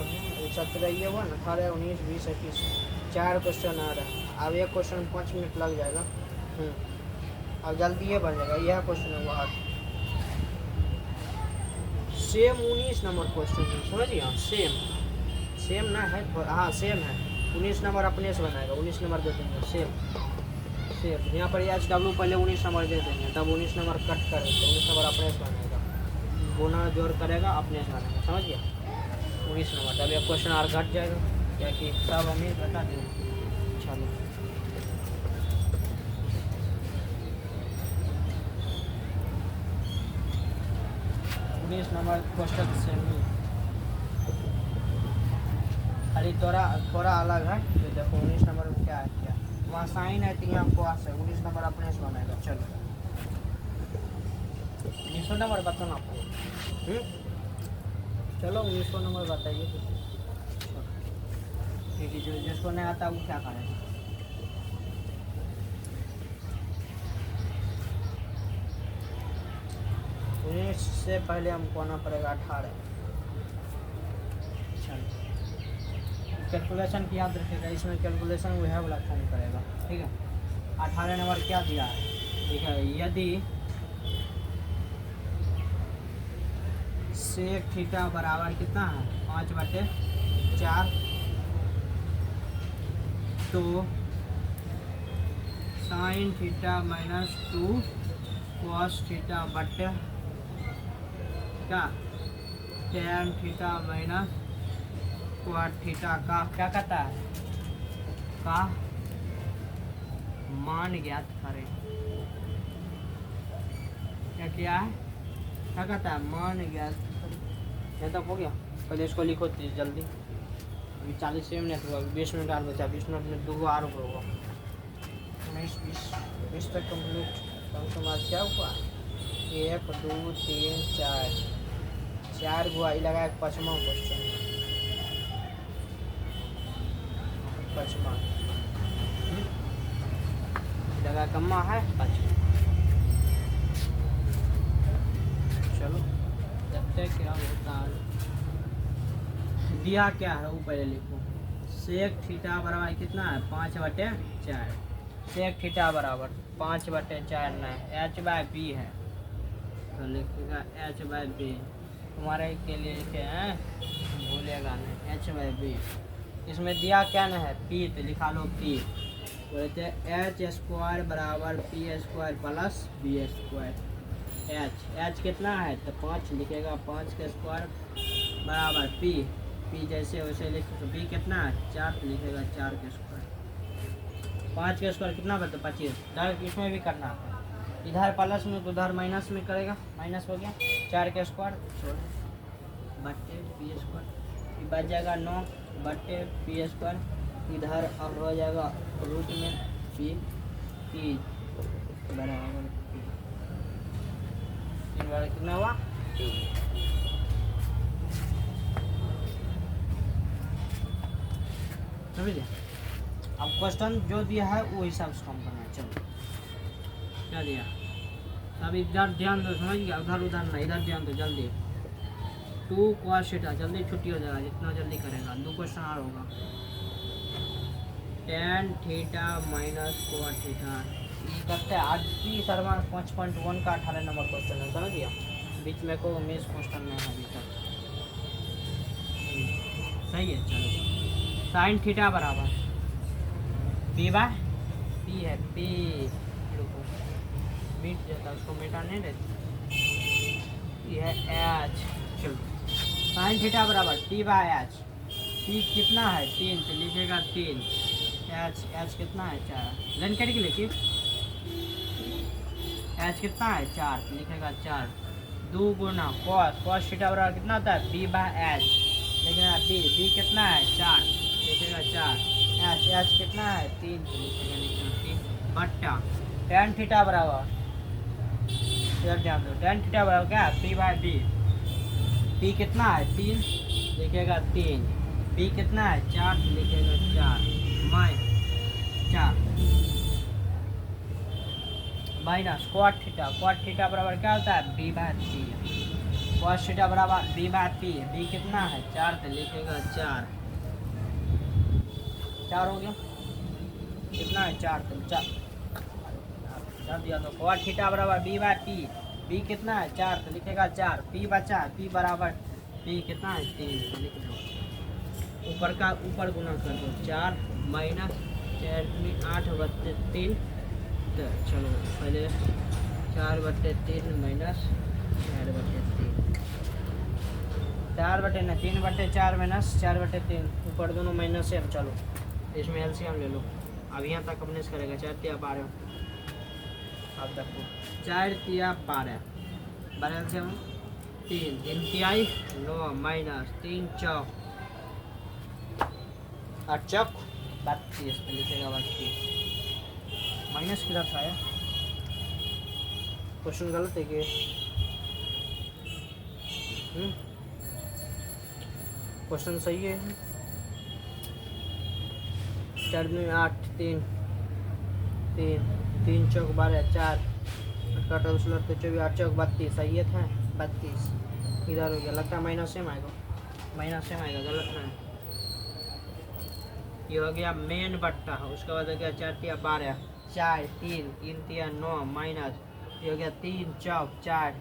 17 ये हुआ ना, 18 19 20 21 4 क्वेश्चन आ रहा है। अब एक क्वेश्चन 5 मिनट लग जाएगा। अब जल्दी ये बन जाएगा। यह क्वेश्चन है वो 8 सेम 19 नंबर क्वेश्चन है, समझिए। सेम ना है, हाँ सेम है। 19 नंबर अपने से बनाएगा, 19 नंबर दे देंगे सेम। यहाँ पर HW पहले 19 नंबर दे देंगे, तब 19 नंबर कट करेंगे, 19 नंबर अपने से बनाएगा, गुना जोड़ करेगा अपने से बनाएगा, समझिए। 19 नंबर तब एक क्वेश्चन और घट जाएगा, क्या कि सब हमें बता देंगे। चलो 19 नंबर क्वेश्चन सेम ही, खाली थोड़ा अलग है। तो देखो 19 नंबर में क्या है, क्या वहाँ साइन है तो यहाँ कॉस है। 19 नंबर अपने से बनाएगा। चलो 19 नंबर बताना आपको। चलो 19 नंबर बताइए। ठीक है, जो जिसको नहीं आता वो क्या करेगा। से पहले हमको आना पड़ेगा 18। चलो कैलकुलेशन की याद रखेगा, इसमें कैलकुलेशन वह वाला काम करेगा, ठीक है। 18 नंबर क्या दिया है, ठीक है। यदि सेक थीटा बराबर कितना है 5/4, तो साइन थीटा -2 कॉस थीटा बटे क्या tan theta minus quad theta का क्या कहता है, का मान ज्ञात करें। क्या है, क्या कहता है, मान ज्ञात करें। ये तक हो गया। पहले इसको लिखो जल्दी। अभी 40 मिनट हुआ, 20 मिनट और बचा। 20 मिनट में 2 और होगा। 19 तक कम्प्लीट। कम से कम क्या हुआ, 1 2 3 4 हुआ। ये लगा 5वां क्वेश्चन, 5वां लगा कम्मा है 5वां। चलो देखते क्या होता है। दिया क्या है वो पहले लिखो। सेक थीटा बराबर कितना है 5/4। सेक थीटा बराबर 5/4 नहीं, h/b है, तो लिखेगा h/b। तुम्हारे के लिए लिखे हैं, भूलेगा नहीं, h/b। इसमें दिया क्या ना है, p, तो लिखा लो p। बोलते h² बराबर p² प्लस b²। h कितना है तो 5 लिखेगा, 5 का स्क्वायर बराबर p जैसे वैसे लिख। तो b कितना है 4, तो लिखेगा 4 का स्क्वायर। 5 का स्क्वायर कितना बता 25। डायरेक्ट इसमें भी करना है, इधर प्लस में तो उधर माइनस में करेगा, माइनस हो गया। 4 का स्क्वायर बटे p², बच जाएगा 9 बटे p²। इधर अब हो जाएगा रूट में p बराबर p। 3 बार कितना हुआ 3। समझिए। अब क्वेश्चन जो दिया है वो हिसाब से काम करना है। चलो क्या दिया, अब इधर ध्यान दो, समझ गया। उधर ना, इधर ध्यान दो जल्दी। 2 cos थीटा, जल्दी छुट्टी हो जाएगा जितना जल्दी करेगा। 2 क्वेश्चन और होगा। tan theta minus quad theta, ये करते हैं आज की शर्मा 5.1 का 18 नंबर क्वेश्चन है, समझ गया। बीच में को मिस क्वेश्चन में है अभी तक, सही है। चलो साइन थीटा बराबर p है, p मिट जाता, उसको मिटा नहीं देते, ये है h। चलो साइन थीटा बराबर t/h। p कितना है 3, तो लिखेगा 3। h कितना है 4, लाइन कट के लिखिए। h कितना है 4, तो लिखेगा 4 2 गुना cos थीटा बराबर कितना होता है b बाय एच। लेकिन b कितना है 4 लिखेगा 4, एच कितना है 3 लिखेगा 3 बट्टा tan थीटा बराबर, इधर ध्यान दो, tan थीटा बराबर क्या है p बाय b कितना है 3 लिखेगा 3, b कितना है 4 लिखेगा 4 माइनस cot थीटा बराबर क्या होता है b by p, cos theta बराबर b बाय p, b कितना है 4 तो लिखेगा 4 हो गया, कितना है 4 तो 4 दिया तो cot थीटा बराबर b बाय p, b कितना है 4 तो लिखेगा 4, p बचा p बराबर p कितना है 3 तो लिख दो, ऊपर गुना कर दो 4 माइनस 8/3, तो चलो पहले 4/3 माइनस 3/4 माइनस 4/3, ऊपर दोनों माइनस है। अब चलो इसमें एलसीएम ले लो, अब यहाँ तक अपने से करेगा 4 तिया 12, अब देखो 4 तिया 12 12 एलसीएम 3 तिहाई 9 माइनस 3 चौक 8 चौक 32 तो लिखेगा 32, माइनस किधर था आया, क्वेश्चन गलत है कि क्वेश्चन सही है। 4 में 8 3 चौक 12 4 कटल 24 8 चौक 32 सही है था 32, इधर हो गया, लगता है माइनस सेम आएगा, गलत है। ये हो गया मेन बट्टा, उसके बाद हो गया 4 तिया 12 4 3 तिया 9 माइनस, ये हो गया 3 चौक 4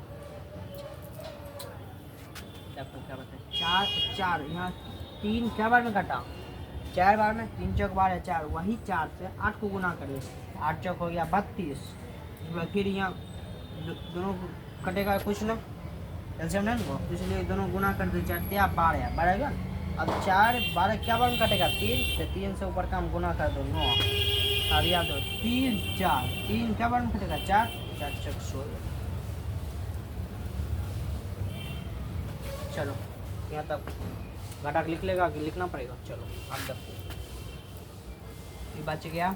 क्या बताए 4 यहाँ 3 क्या बार में कटा 4 बार में, 3 चौक 12 4, वही 4 से 8 को गुना करिए, 8 चौक हो गया 32, फिर यहाँ दोनों कटेगा कुछ ना एलसीएम नहीं वो, इसलिए दोनों गुना कर दो 4 तिया 12 बढ़ेगा। अब 4 12 क्या बार में कटेगा 3 से ऊपर का हम गुना कर दो 9, अब याद दो 3 4 3 क्या बार में कटेगा 4 चौक 16। चलो यहाँ तक घटा लिख लेगा कि लिखना पड़ेगा, चलो अब देखो ये बच गया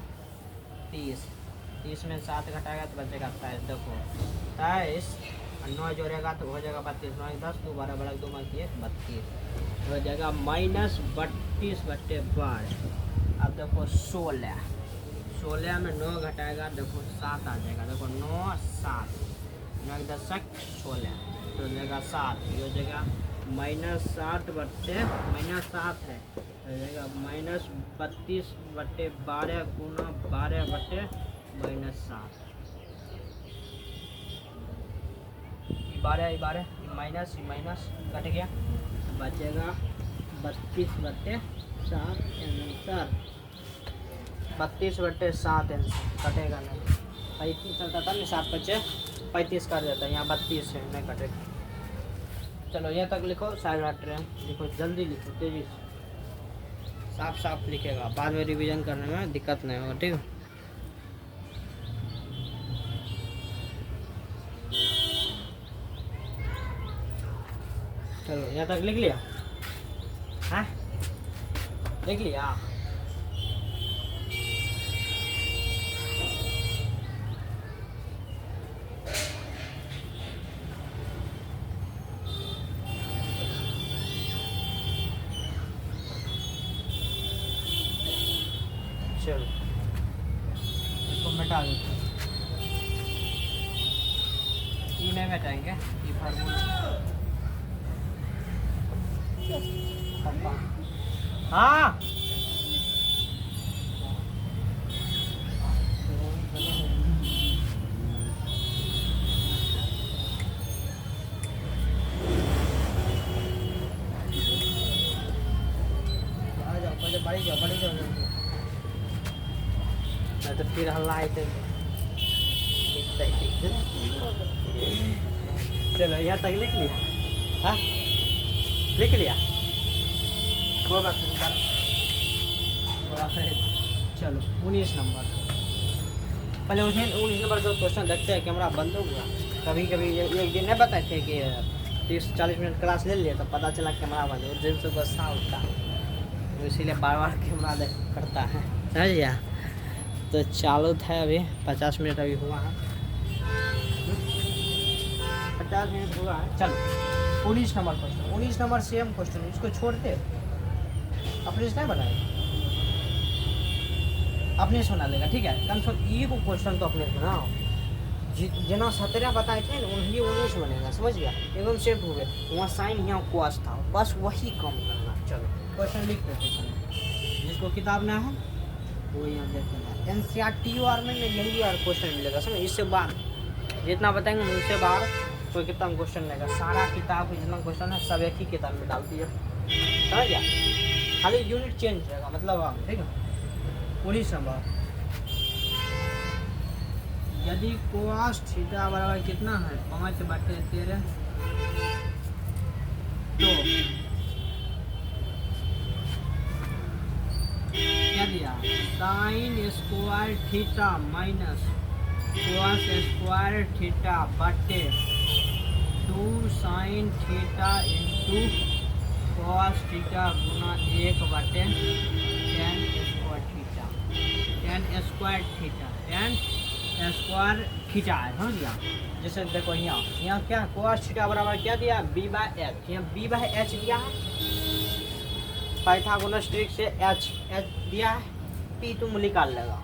30 में 7 घटाएगा तो बचेगा 27, देखो 27 और 9 जोड़ेगा तो हो जाएगा 32, 9 10 2 12 बड़ा 2 मार्क 32 हो जाएगा माइनस 32/12। अब देखो 16 में 9 घटाएगा देखो 7 आ जाएगा, देखो 9 7 9 10 16 तो हो जाएगा 7, ये हो जाएगा -7 है हो जाएगा -32/12 गुना 12/-7, 12 माइनस कट गया, बचेगा 32/7 आंसर, 32/7 आंसर कटेगा नहीं, 35 चलता था ना 7 बच्चे 35 कर देता है, यहाँ 32 है नहीं कटेगा। चलो यहाँ तक लिखो, साइड हट रहे हैं, लिखो जल्दी लिखो तेजी से, साफ लिखेगा, बाद में रिवीजन करने में दिक्कत नहीं होगा, ठीक है। चलो यहाँ तक लिख लिया, हाँ लिख लिया, चलो इसको मिटा देते हैं, ई नहीं मिटाएंगे, ये फार्मूला हाँ बढ़ी जाओ नहीं तो फिर हल्ला आए थे। चलो यहाँ तक लिख लिया, हाँ लिख लिया, कोई बात नहीं। चलो 19 नंबर, पहले 19 नंबर का क्वेश्चन देखते हैं, कैमरा बंद हो गया। कभी कभी एक दिन नहीं बताए थे कि 30-40 मिनट क्लास ले लिए तो पता चला कैमरा बंद, उस दिन से गुस्सा उठता है, तो इसीलिए बार बार कैमरा देख करता है, समझ गया। तो चालू था अभी 50 मिनट अभी हुआ है, 50 मिनट हुआ है। चलो 19 number question, 19 number same question, इसको छोड़ते अपने से नहीं बनाए, अपने से बना लेगा, ठीक है। कम से कम ये को क्वेश्चन तो अपने से बनाओ, जना 17 बताए थे ना वही 19 बनेगा, समझ गया, एकदम सेफ हो गए। वहाँ साइन यहाँ क्वास था, बस वही कम करना। चलो क्वेश्चन लिख देते हैं, जिसको किताब ना है वो यहाँ देखेगा। NCERT में यही यार क्वेश्चन मिलेगा, समझ, इससे बाहर जितना बताएंगे उससे बाहर कोई कितना क्वेश्चन लेगा। सारा किताब का जितना क्वेश्चन है सब एक ही किताब में डाल दिया, समझ गया, खाली यूनिट चेंज रहेगा, मतलब ठीक है। 19 नंबर, यदि कोस थीटा बराबर कितना है 5/13, तो क्या दिया, sine square theta minus cos square theta बटे 2 sine theta into cos theta गुना 1/tan square theta, tan square theta, tan square theta है, समझ गया। जैसे देखो यहाँ क्या कोस थीटा बराबर क्या दिया, b/h, यहाँ b/h दिया है, पाइथागोरस ट्रिक से h दिया है, p तुम निकाल लेगा,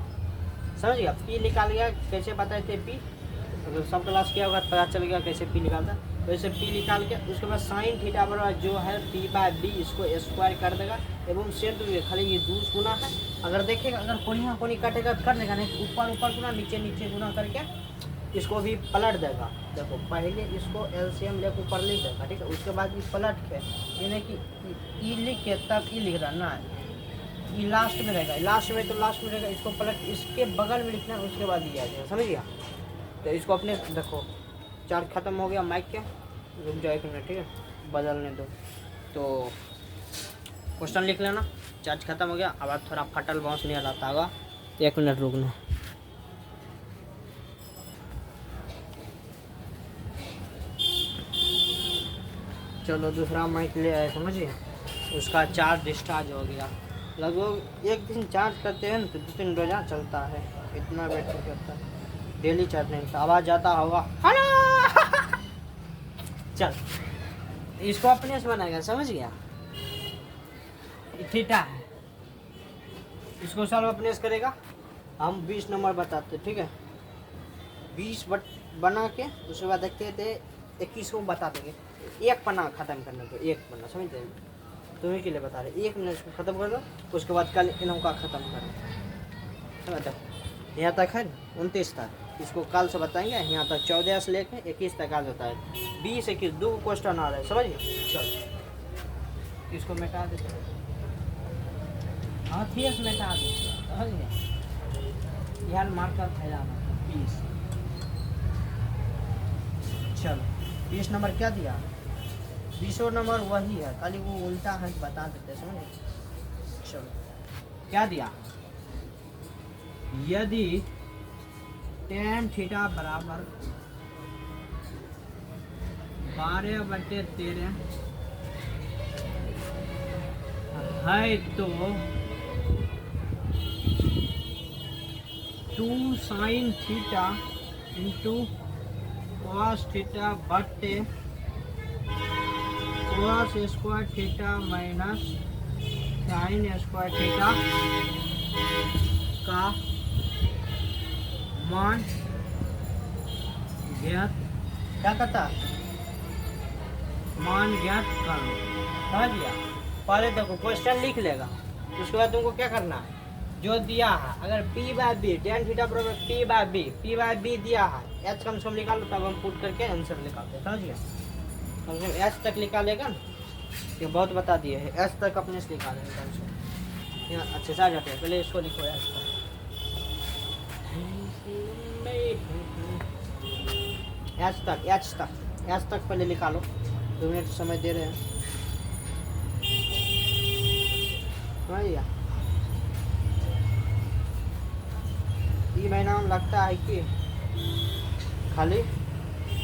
समझ गया। p निकाल गया, कैसे बताए थे p, अगर सब क्लास किया होगा पता चल गया कैसे p निकालता है। तो ऐसे p निकाल के उसके बाद साइन थीटा बराबर जो है p/b, इसको स्क्वायर कर देगा एवं सेंट खाली ये 2 गुना है। अगर देखेगा अगर कोनी कटेगा कर देगा, नहीं ऊपर गुना नीचे गुना करके इसको भी पलट देगा। देखो पहले इसको LCM लेकर ऊपर लिख देगा, ठीक है, उसके बाद ये पलट के यानी कि ई लिख के तब ई लिख रहा ना, ये लास्ट में रहेगा, लास्ट में रहेगा, इसको पलट इसके बगल में लिखना है, उसके बाद ये आ जाएगा, समझ गया। तो इसको अपने देखो चार्ज खत्म हो गया माइक के, रुक जाओ 1 मिनट, ठीक है, बदलने दो। तो क्वेश्चन लिख लेना, चार्ज खत्म हो गया, अब थोड़ा फटल बाउंस नहीं आता होगा, 1 मिनट रुकना। चलो दूसरा माइक ले आए, समझिए, उसका चार्ज डिस्चार्ज हो गया। लगभग 1 दिन चार्ज करते हैं तो 2-3 रोजा चलता है, इतना बैटरी करता है, डेली चार्ज नहीं था, आवाज़ आता होगा चल इसको अपने से बनाएगा, समझ गया, थीटा है, इसको सॉल्व अपने से करेगा। हम 20 नंबर बताते, ठीक है, 20 बना के उसके बाद देखते थे 21 को बता देंगे, एक पन्ना ख़त्म करना, तो एक पन्ना समझ रहे, तुम्हें के लिए बता रहे, 1 मिनट इसको ख़त्म कर दो, उसके बाद कल इनों का ख़त्म करो, समझ दो, यहाँ तक है 29 तक, इसको कल से बताएंगे, यहाँ तक 14 से लेकर 21 तक आ जाता है, 20-21 2 क्वेश्चन आ रहे हैं, समझिए। चलो इसको मिटा देते हैं, हाँ थियस मिटा देते, समझ गए, यार मार्कर फैलाना 20। चलो 20 नंबर क्या दिया, 20वां नंबर वही है, खाली वो उल्टा है बता देते, समझे। चलो क्या दिया, यदि tan थीटा बराबर 12/13 है तो 2 sine theta into cos theta बटे cos square theta minus sine square theta का मान ज्ञात, क्या करता, मान ज्ञात करो, समझ गया। पहले देखो क्वेश्चन लिख लेगा, उसके बाद तुमको क्या करना है, जो दिया है, अगर p/b tan थीटा बराबर p/b दिया है, h कम से कम निकालो, तब हम पुट करके आंसर निकालते हैं, समझ गया। कम से कम h तक निकालेगा ना, ये बहुत बता दिए है, h तक अपने से निकालेगा आंसर, यहाँ अच्छे से आ जाते हैं। पहले इसको लिखो h तक, h तक पहले निकालो, 2 मिनट समय दे रहे हैं, भैया ये महीना में लगता है कि खाली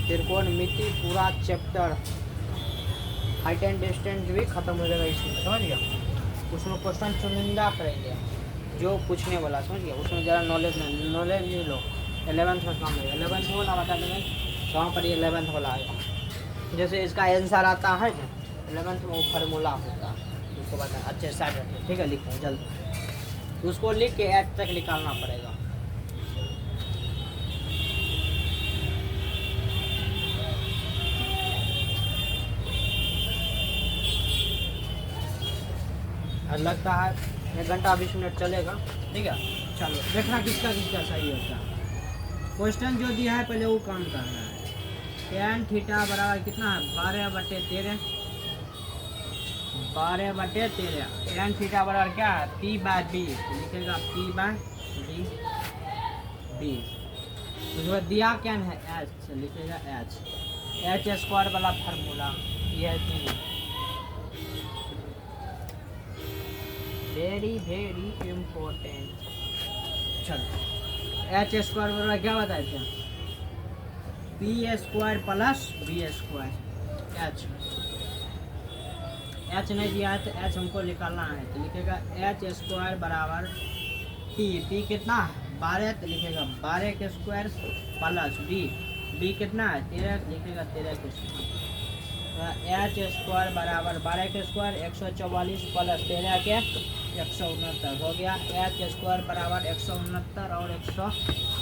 त्रिकोणमिति पूरा चैप्टर हाइट एंड डिस्टेंस भी खत्म हो जाएगा इसमें, समझ गया। उसमें क्वेश्चन चुनिंदा करेंगे जो पूछने वाला, समझ गया। उसमें ज़्यादा नॉलेज नहीं लो। 11th में काम है, 11th में वाला बता देंगे वहाँ पर ये 11th वाला आएगा। जैसे इसका आंसर आता है ना 11th में वो फार्मूला होता है, उसको बता अच्छे से रखें, ठीक है। लिखते हैं जल्दी, उसको लिख के 8 तक निकालना पड़ेगा। लगता है 1 घंटा 20 मिनट चलेगा, ठीक है। चलो देखना किसका किसका सही होता है। क्वेश्चन जो दिया है पहले वो काम करना है। tan थीटा बराबर कितना है 12/13, 12/13। tan थीटा बराबर क्या है p/b, तो लिखेगा p/b। उसके बाद दिया क्या है h, लिखेगा h² वाला फार्मूला ये है। Very important. चलो h² बराबर क्या बताए थे p² प्लस b²। h नहीं दिया है तो h हमको निकालना है, तो लिखेगा h² बराबर p कितना है 12, तो लिखेगा 12 के स्क्वायर प्लस b कितना है 13, लिखेगा 13 के स्क्वायर। h² बराबर 12 के स्क्वायर 144 प्लस 13 के 169 हो गया। h² बराबर 169 और 100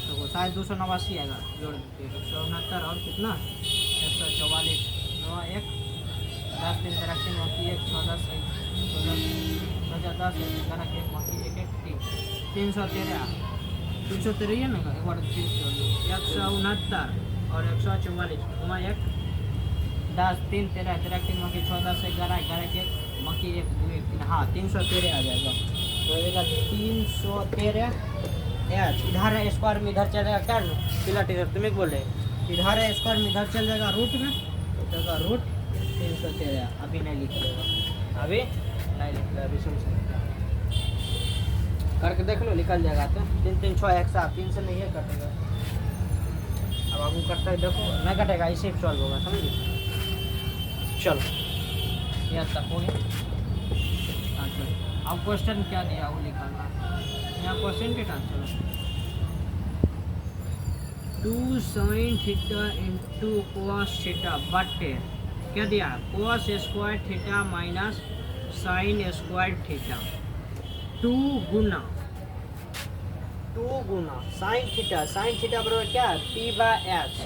तो शायद 289 आएगा, जोड़ दीजिए 169 और कितना 144 9 1 10 3 13 बाकी 1 14 10 11 1 बाकी 1 1 313 है ना, एक बार 169 और 144 1 10 3 13 13 3 बाकी 14 11 11 के बाकी 1 2 1 3, हाँ 313 आ जाएगा। तो आएगा 313 h। इधर है स्क्वायर में इधर चल जाएगा क्या पिला टीचर तुम्हें बोल रहे, इधर है स्क्वायर में इधर चल जाएगा रूट में, तो जाएगा रूट 313। अभी नहीं लिख लेगा, अभी नहीं लिख लेगा, अभी सुन सकते करके देख लो निकल जाएगा। तो 3 3 6 1 7 3 से नहीं है कटेगा। अब आपको करता है देखो नहीं कटेगा, इसे सॉल्व होगा, समझिए। चलो यहाँ तक हो गया। अब क्वेश्चन क्या दिया वो निकालना, यहाँ क्वेश्चन के answer 2 sin theta into cos theta बटे क्या दिया cos square theta minus sine square theta 2 गुना साइन थीटा बराबर क्या है p/h।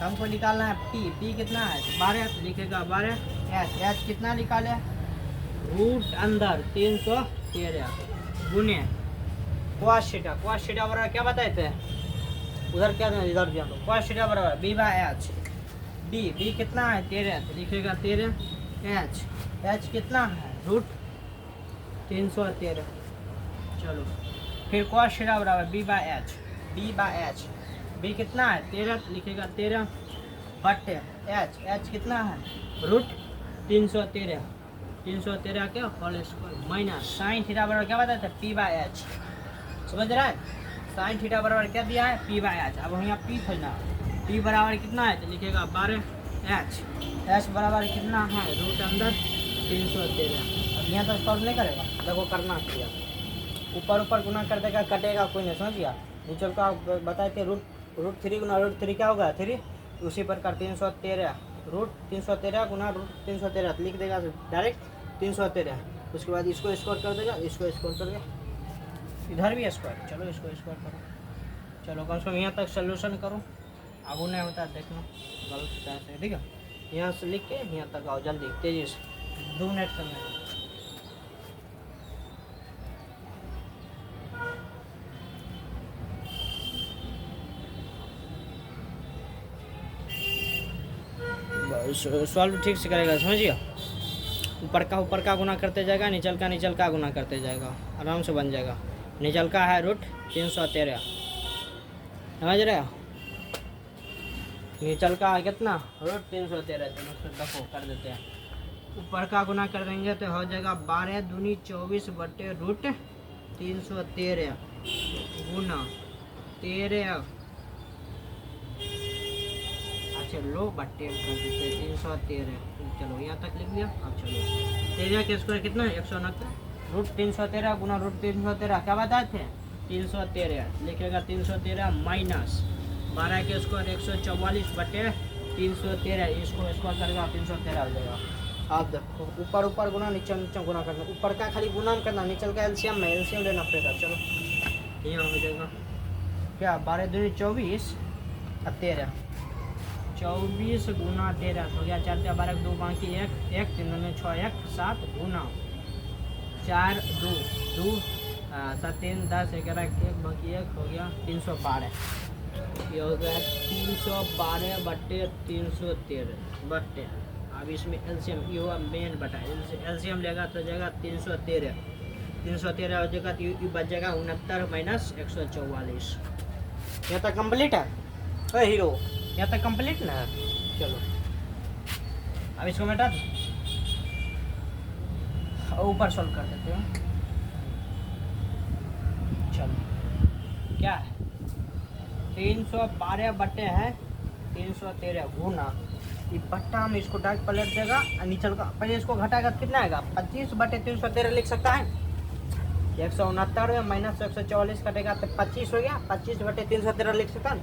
हमको निकालना है p कितना है 12, लिखेगा 12 h कितना निकाले रूट अंदर 313 गुने cos थीटा बराबर क्या बताए थे उधर क्या इधर दिया cos थीटा बराबर b/h। b कितना है 13, तो लिखेगा 13 h कितना है रूट 313। चलो फिर cos थीटा बराबर b/h b कितना है 13, तो लिखेगा 13 बटे h कितना है रूट 313 के whole square minus sine theta बराबर क्या बताया था p/h। समझ रहा है साइन थीटा बराबर क्या दिया है p/h। अब यहाँ p खोजना, p बराबर कितना है तो लिखेगा 12 h बराबर कितना है रूट अंदर 313। अब यहाँ तक सॉल्व नहीं करेगा, देखो करना क्या ऊपर गुना कर देगा कटेगा कोई नहीं, समझ गया। नीचे का बताए थे रूट 3 गुना रूट 3 क्या होगा 3, उसी प्रकार 313 रूट 313 गुना रूट 313 लिख देगा डायरेक्ट 313। उसके बाद इसको स्क्वायर कर देगा, इसको स्क्वायर कर देगा, इधर भी स्क्वायर। चलो इसको स्क्वायर करो, चलो कम से कम यहाँ तक सोल्यूशन करो, आगू नहीं होता देखना गलत होता है, ठीक है। यहाँ से लिख के यहाँ तक आओ जल्दी तेजी से 2 मिनट समय। सॉल्व ठीक से करेगा, समझिए। ऊपर का गुना करते जाएगा, नीचल का गुना करते जाएगा, आराम से बन जाएगा। नीचल का है रूट 313, समझ रहे हो। नीचल का है कितना रूट 313, तो देखो कर देते हैं। ऊपर का गुना कर देंगे तो हो जाएगा 12 दूनी 24 बटे रूट 313 गुना 13 से लो बट्टे कर देते 313। चलो यहाँ तक लिख दिया। अब चलो तेरह के स्क्वायर कितना है 169 रूट 313 गुना रूट 313 क्या बताए थे 313 लिखेगा 313 माइनस 12 के स्क्वायर 144 बटे 313 इसको स्क्वायर करेगा 313 हो जाएगा। आप देखो ऊपर ऊपर गुना नीचे नीचे गुना करना ऊपर का खाली गुना करना नीचे का एलसीएम में एलसीएम लेना पड़ेगा। चलो यहाँ हो जाएगा क्या 12 दूनी 24 और 13 24 गुना 13 हो गया 4 12 2 बाकी 1 1 3 2 6 1 7 गुना 4 2 2 7 3 10 11 1 बाकी 1 हो गया 312 ये हो गया 312 बट्टे 313 बट्टे। अब इसमें एलसीएम ये हुआ मेन बटा एलसीएम लेगा तो जाएगा 313 313 हो जाएगा तो ये बच जाएगा 69 माइनस 144। यहाँ तक कंप्लीट है ओ हीरो यहाँ तक कंप्लीट ना। चलो अब इसको मिटा दो ऊपर सॉल्व कर देते हैं। चलो क्या है 312 बटे है 313 गुना ये बट्टा में इसको डायरेक्ट पलट देगा नीचे का पहले इसको घटाएगा तो कितना आएगा 25 बटे 313 लिख सकता है 169 में माइनस 144 कटेगा तो 25 हो गया 25 बटे 313 लिख सकता है।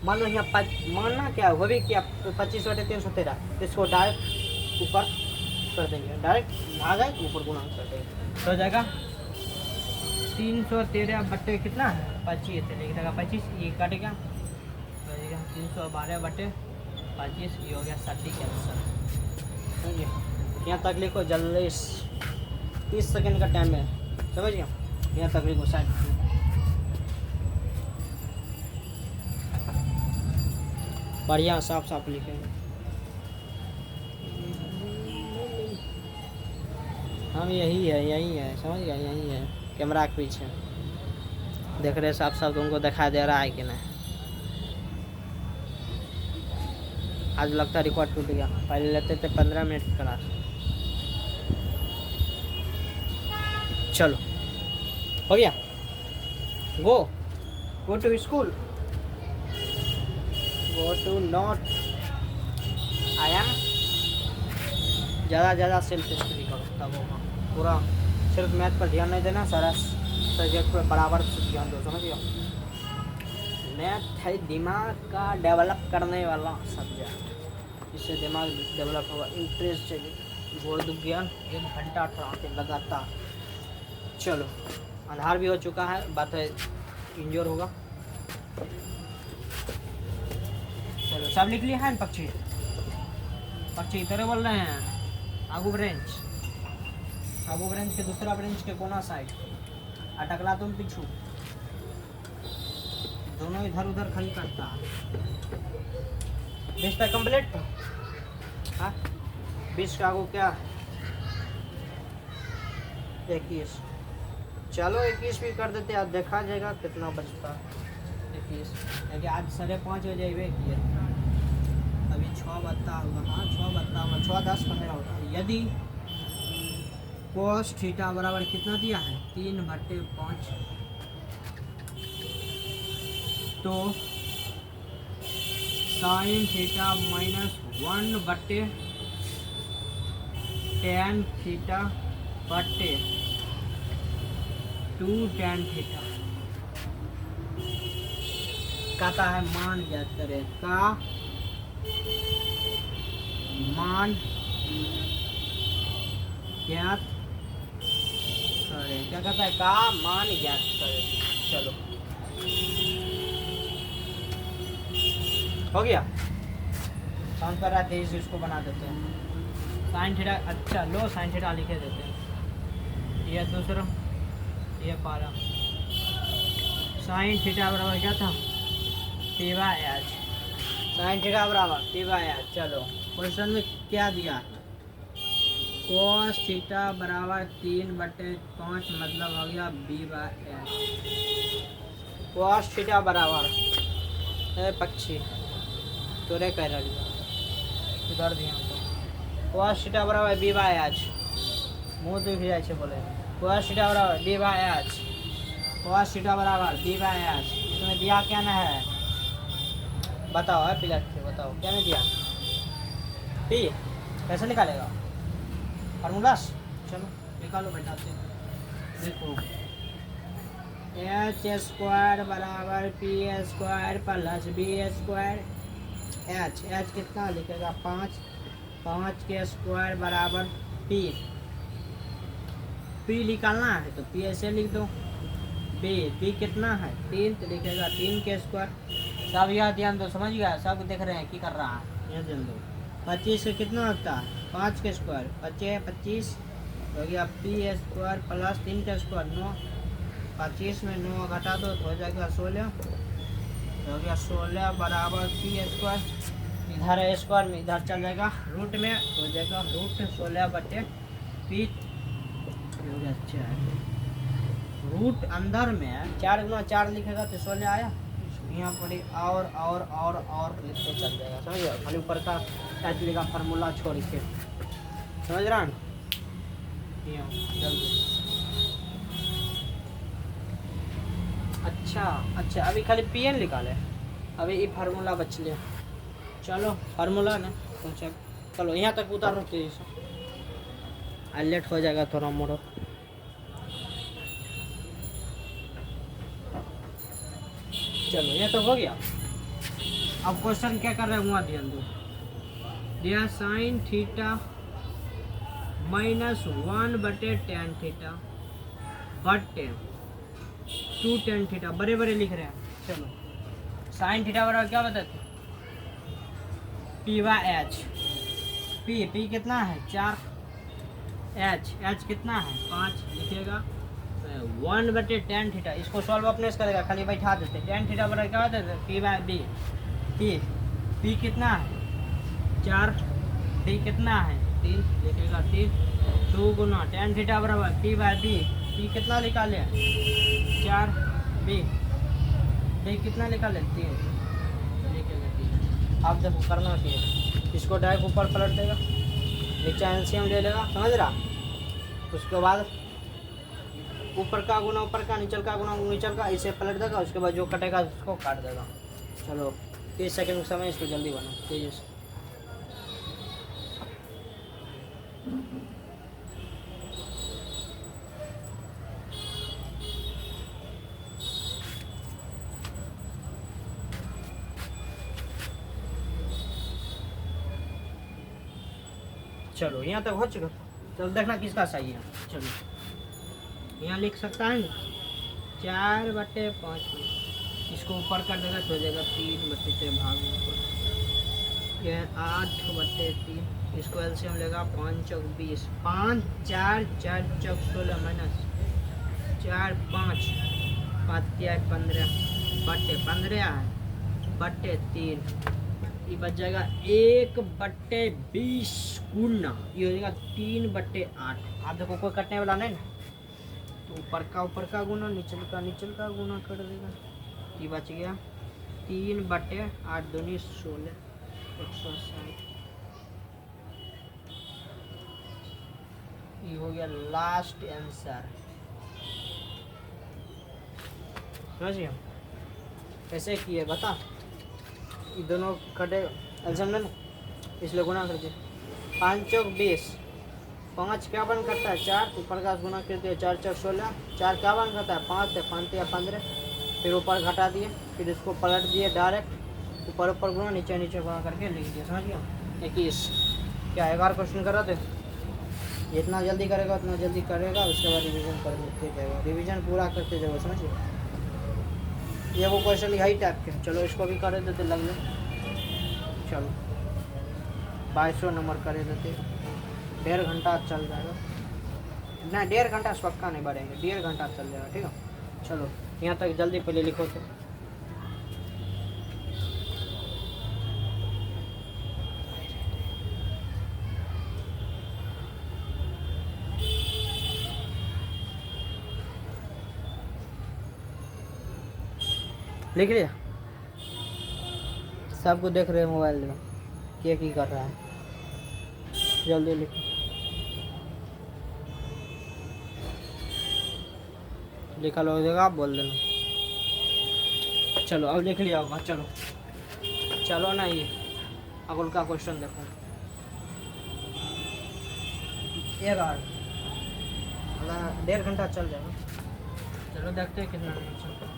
मान लो यहाँ मानना क्या वो भी क्या 25 बटे 313 इसको डायरेक्ट ऊपर कर देंगे डायरेक्ट भागा ऊपर गुणा कर देंगे तो हो जाएगा 313 बटे कितना है 25 लिख देगा 25 ये काटेगा 312 बटे 25 ये हो गया 30 के आंसर। समझिए यहाँ तक लिखो जल्दी 30 सेकंड का टाइम है समझिए यहाँ तक लिखो 60 बढ़िया साफ साफ लिखेंगे हम यही है समझ गया यही है कैमरा के पीछे देख रहे साफ साफ तुमको दिखा दे रहा है कि नहीं। आज लगता है रिकॉर्ड टूट गया पहले लेते थे 15 मिनट की क्लास। चलो हो गया go to school go to not I am ज़्यादा सेल्फ स्टडी करो तब होगा पूरा सिर्फ मैथ पर ध्यान नहीं देना सारा सब्जेक्ट पर बराबर ध्यान दो समझिए। मैथ है दिमाग का डेवलप करने वाला सब्जेक्ट इससे दिमाग डेवलप होगा इंटरेस्ट चाहिए घोड़ दुख ज्ञान 1 घंटा पढ़ाते लगातार। चलो अंधार भी हो चुका है बात है इंजोर होगा। चलो सब लिख लिया है पक्षी इधर बोल रहे हैं आगू ब्रेंच के दूसरा ब्रेंच के कोना साइड अटकला तुम पीछू दोनों इधर उधर खड़ी करता बीस तक कंप्लीट हाँ 20 का आगू क्या 21 चलो 21 भी कर देते आज देखा जाएगा कितना बचता 21 क्योंकि आज 5:30 बजे अबे किए अभी 6 बजता होगा हाँ 6 बजता होगा 6:10 15 होता है। यदि cos थीटा बराबर कितना दिया है 3/5 तो sin theta minus 1/tan theta बटे 2 tan थीटा कहता है मान ज्ञात करें का मान ज्ञात करें क्या कहता है का मान ज्ञात करें। चलो हो गया साउंड कर रहा है तेज इसको बना देते हैं साइन थीटा अच्छा लो साइन थीटा लिखे देते हैं ये दूसरा ये पारा साइन थीटा बराबर क्या था p/h साइन थीटा बराबर p/h। चलो क्वेश्चन में क्या दिया cos थीटा बराबर 3/5 मतलब हो गया b/h cos थीटा बराबर पक्षी तोरे कह रही उधर दिया तो cos थीटा बराबर b/h मुँह दुख जाए बोले cos थीटा बराबर b/h cos थीटा बराबर b/h इसमें दिया क्या ना है बताओ है पिलट बताओ क्या नहीं दिया। पी कैसे निकालेगा फार्मूलास। चलो निकालो बैठाते हैं। देखो एच स्क्वायर बराबर P square plus B square. H कितना लिखेगा 5, 5 के स्क्वायर बराबर पी। पी निकालना है तो पी ऐसे लिख दो। बी कितना है 3 तो लिखेगा 3 के स्क्वायर। सब यहाँ ध्यान दो, समझ गया, सब देख रहे हैं कि कर रहा है, यहाँ ध्यान दो। 25 का कितना होता है 5 के स्क्वायर 25 हो गया पी स्क्वायर प्लस 3 के स्क्वायर 9। 25 में 9 घटा दो तो हो जाएगा 16। हो गया 16 बराबर पी स्क्वायर। इधर है स्क्वायर में इधर चल जाएगा रूट में, हो जाएगा रूट 16 बटे पी। हो गया 4 रूट अंदर में 4 गुना 4 लिखेगा तो 16 आया। यहाँ पर और लिखते चल जाएगा, समझ गया। खाली ऊपर का टाइप लिखा फार्मूला छोड़ के, समझ रहा है। जल्दी अच्छा अभी खाली पी एन निकाले, अभी ये फार्मूला बच लिया। चलो फार्मूला ना तो चलो यहाँ तक उतारो तेजी से, लेट हो जाएगा थोड़ा मोड़ो। चलो ये तो हो गया। अब क्वेश्चन क्या कर रहे हैं वहाँ ध्यान दो। दिया साइन थीटा माइनस 1 बटे टेन थीटा बटे 2 टेन थीटा, बड़े बड़े लिख रहे हैं। चलो साइन थीटा बराबर क्या बताते हैं पी बाई एच। पी कितना है 4, एच कितना है 5 लिखेगा 1 बटे टेन थीटा। इसको सॉल्व अपने से करेगा, खाली बैठा देते। टेन थीटा बराबर क्या होता है पी बाई बी। पी कितना है 4, डी कितना है 3 लिखेगा 3 2 गुना टेन थीटा बराबर पी बाई बी। पी कितना निकाले 4, बी कितना निकाले 3 लिखेगा 3। अब देखो करना चाहिए, इसको डायरेक्ट ऊपर पलट देगा, नीचे एलसीएम ले लेगा, समझ रहा। उसके बाद ऊपर का गुना ऊपर का, नीचल का गुना नीचल का, इसे पलट देगा। उसके बाद जो कटेगा उसको काट देगा। चलो 30 सेकंड का समय, इसको जल्दी बना तेजी से। चलो यहाँ तक हो चुका। चलो देखना किसका सही है। चलो यहाँ लिख सकता है 4 बटे 5, इसको ऊपर कर देगा तो हो जाएगा 3 बटे 6 भाग ऊपर। यह 8 बटे 3, इसको एलसीएम लेगा 5 चौक 20, 5 4 4 चौक 16 माइनस 4 5 5 4 15 बटे 15 है बटे 3। ये बच जाएगा 1 बटे 20 गुना, ये हो जाएगा 3 बटे 8। आप देखो कोई कटने वाला नहीं ना, तो ऊपर का गुना नीचल का गुना कर देगा। ये बच गया 3 बटे 8 दूनी 16 160। ये हो गया लास्ट आंसर। समझिए कैसे किए बता। ये दोनों कटे एल्सियम लेना, इसलिए गुना कर दिए। 5 चौक 20, 5 क्या बन करता है 4, ऊपर का गुना कर दिया 4 चौक 16, 4 क्या बन करता है 5 5 या 15, फिर ऊपर घटा दिए, फिर इसको पलट दिए डायरेक्ट, ऊपर गुना नीचे गुना करके लिख दिया। समझ गया 21। क्या 11 क्वेश्चन कर रहे थे, जितना जल्दी करेगा उतना जल्दी करेगा, उसके बाद रिविजन करते जाएगा, रिविजन पूरा करते जाएगा। समझिए ये वो क्वेश्चन यही टाइप के। चलो इसको भी कर देते लग ले। चलो 2200 नंबर कर देते, 1.5 घंटा चल जाएगा ना, 1.5 घंटा पक्का नहीं बढ़ेंगे, 1.5 घंटा चल जाएगा। ठीक है चलो यहाँ तक जल्दी पहले लिखो तो। लिख लिया, सबको देख रहे हैं मोबाइल में क्या कर रहा है, जल्दी लिखो। लिखा लो देगा आप बोल देना। चलो अब लिख लिया होगा। चलो ना ये अब उनका क्वेश्चन देखो, 11 मतलब 1.5 घंटा चल जाएगा। चलो देखते हैं कितना मिनट चलता है।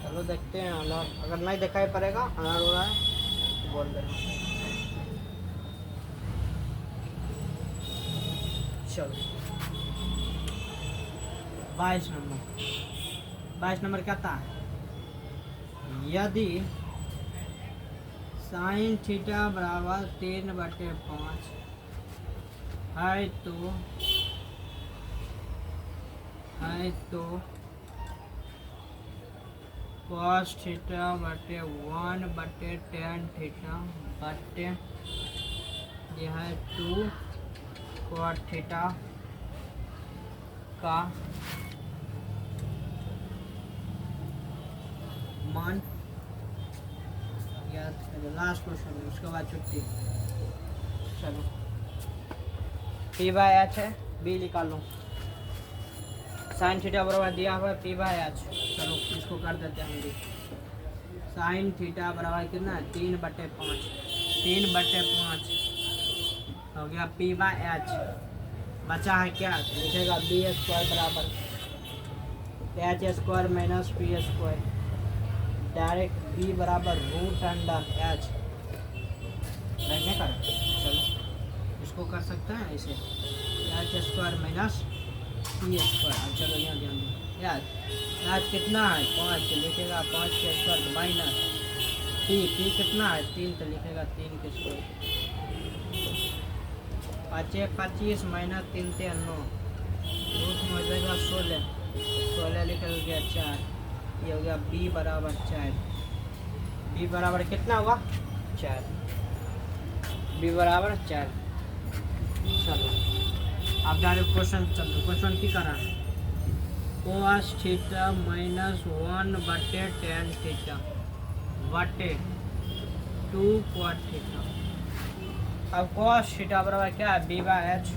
चलो देखते हैं, अगर नहीं दिखाई पड़ेगा अनार हो रहा है बोल देना। चलो 22 नंबर कहता है, यदि साइन थीटा बराबर 3/5 है तो cos थीटा बटे 1/tan थीटा बटे यह है 2 cot थीटा का मान याद करो। लास्ट क्वेश्चन, उसके बाद छुट्टी। चलो P/h है, बी निकालो। साइन थीटा बराबर दिया हुआ है P/h। चलो इसको कर देते हैं हम भी। साइन थीटा बराबर कितना है 3/5, 3/5 हो गया P/h। बचा है क्या, लिखेगा b² बराबर h² minus p²। Direct b बराबर √h नहीं कर। चलो इसको कर सकते हैं ऐसे, h² माइनस p²। अब चलो यहाँ ध्यान दो यार, आज कितना है 5 तो लिखेगा 5 के स्क्वायर माइनस p कितना है 3 तो लिखेगा 3 के स्क्वायर। 5 25 माइनस 3 9 रूट में हो जाएगा 16 लिखा गया 4। ये हो गया b बराबर 4। b बराबर कितना होगा 4, b बराबर 4। चलो अब डायरेक्ट क्वेश्चन चलो, क्वेश्चन की करा cos theta minus 1/tan theta बटे 2 cot थीटा। अब cos थीटा बराबर क्या है b/h।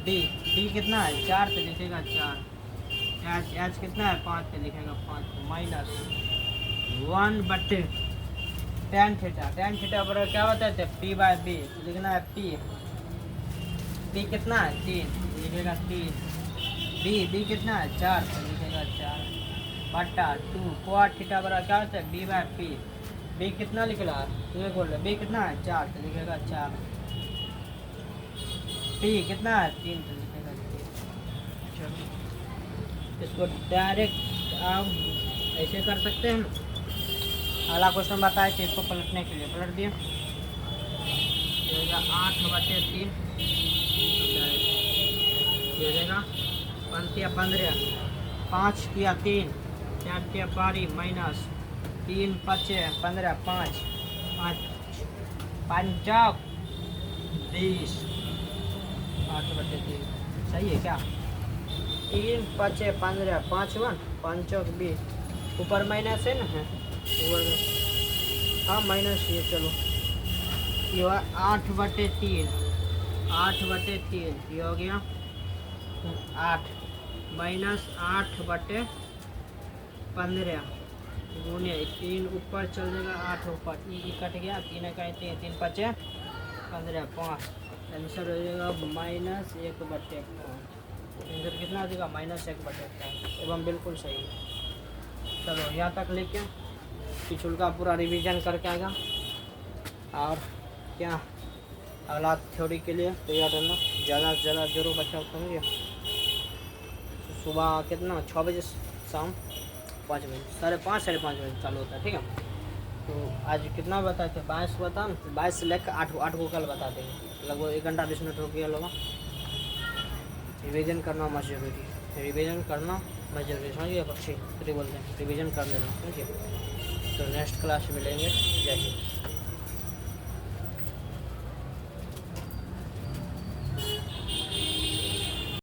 d कितना है 4 तो लिखेगा 4, h कितना है 5 तो लिखेगा 5 minus 1/tan theta. tan theta बराबर क्या होता है p/b, लिखना है p कितना है 3 लिखेगा 3, b कितना है 4 तो लिखेगा 4 बटा 2 cot थीटा बराबर क्या होता है b/p। b कितना लिख रहा है तो ये बोल रहे b कितना है 4 तो लिखेगा 4, p कितना है 3 तो लिखेगा 3। चलो इसको डायरेक्ट आप ऐसे कर सकते हैं। अगला क्वेश्चन बताए कि इसको पलटने के लिए पलट दिया, 8/3 ये देगा 15 5 किया 3 4 किया 12 माइनस 3 5 15 5 5 5 20 8/3 सही है क्या। 3 5 15 5 1 5 20 ऊपर माइनस है ना, है ऊपर हाँ माइनस ये। चलो ये 8/3 ये हो गया 8 माइनस 8/15 गुने 3 ऊपर चल जाएगा 8 ऊपर कट गया 3 का 3 5 15 5 आंसर हो जाएगा -1/5। आंसर कितना आ जाएगा -1/5 एवं बिल्कुल सही। चलो यहाँ तक लेके पिछुल का पूरा रिवीजन करके आएगा और क्या अगला थ्योरी के लिए तैयार रहना। ज़्यादा से ज़्यादा जरूर बच्चा समझिए। सुबह कितना 6 बजे, शाम 5 बजे, 5:30 साढ़े 5 बजे चालू होता है, ठीक है। तो आज कितना बताए थे 22 बता, 22 से लेकर 8 को कल बता देंगे। लगभग 1 घंटा 20 मिनट हो गया लोग। रिवीजन करना मस्त जरूरी है, रिवीजन करना मस्त जरूरी समझिए पक्षी बोलते हैं, रिवीजन कर लेना समझिए। तो नेक्स्ट क्लास में मिलेंगे। जय हिंद।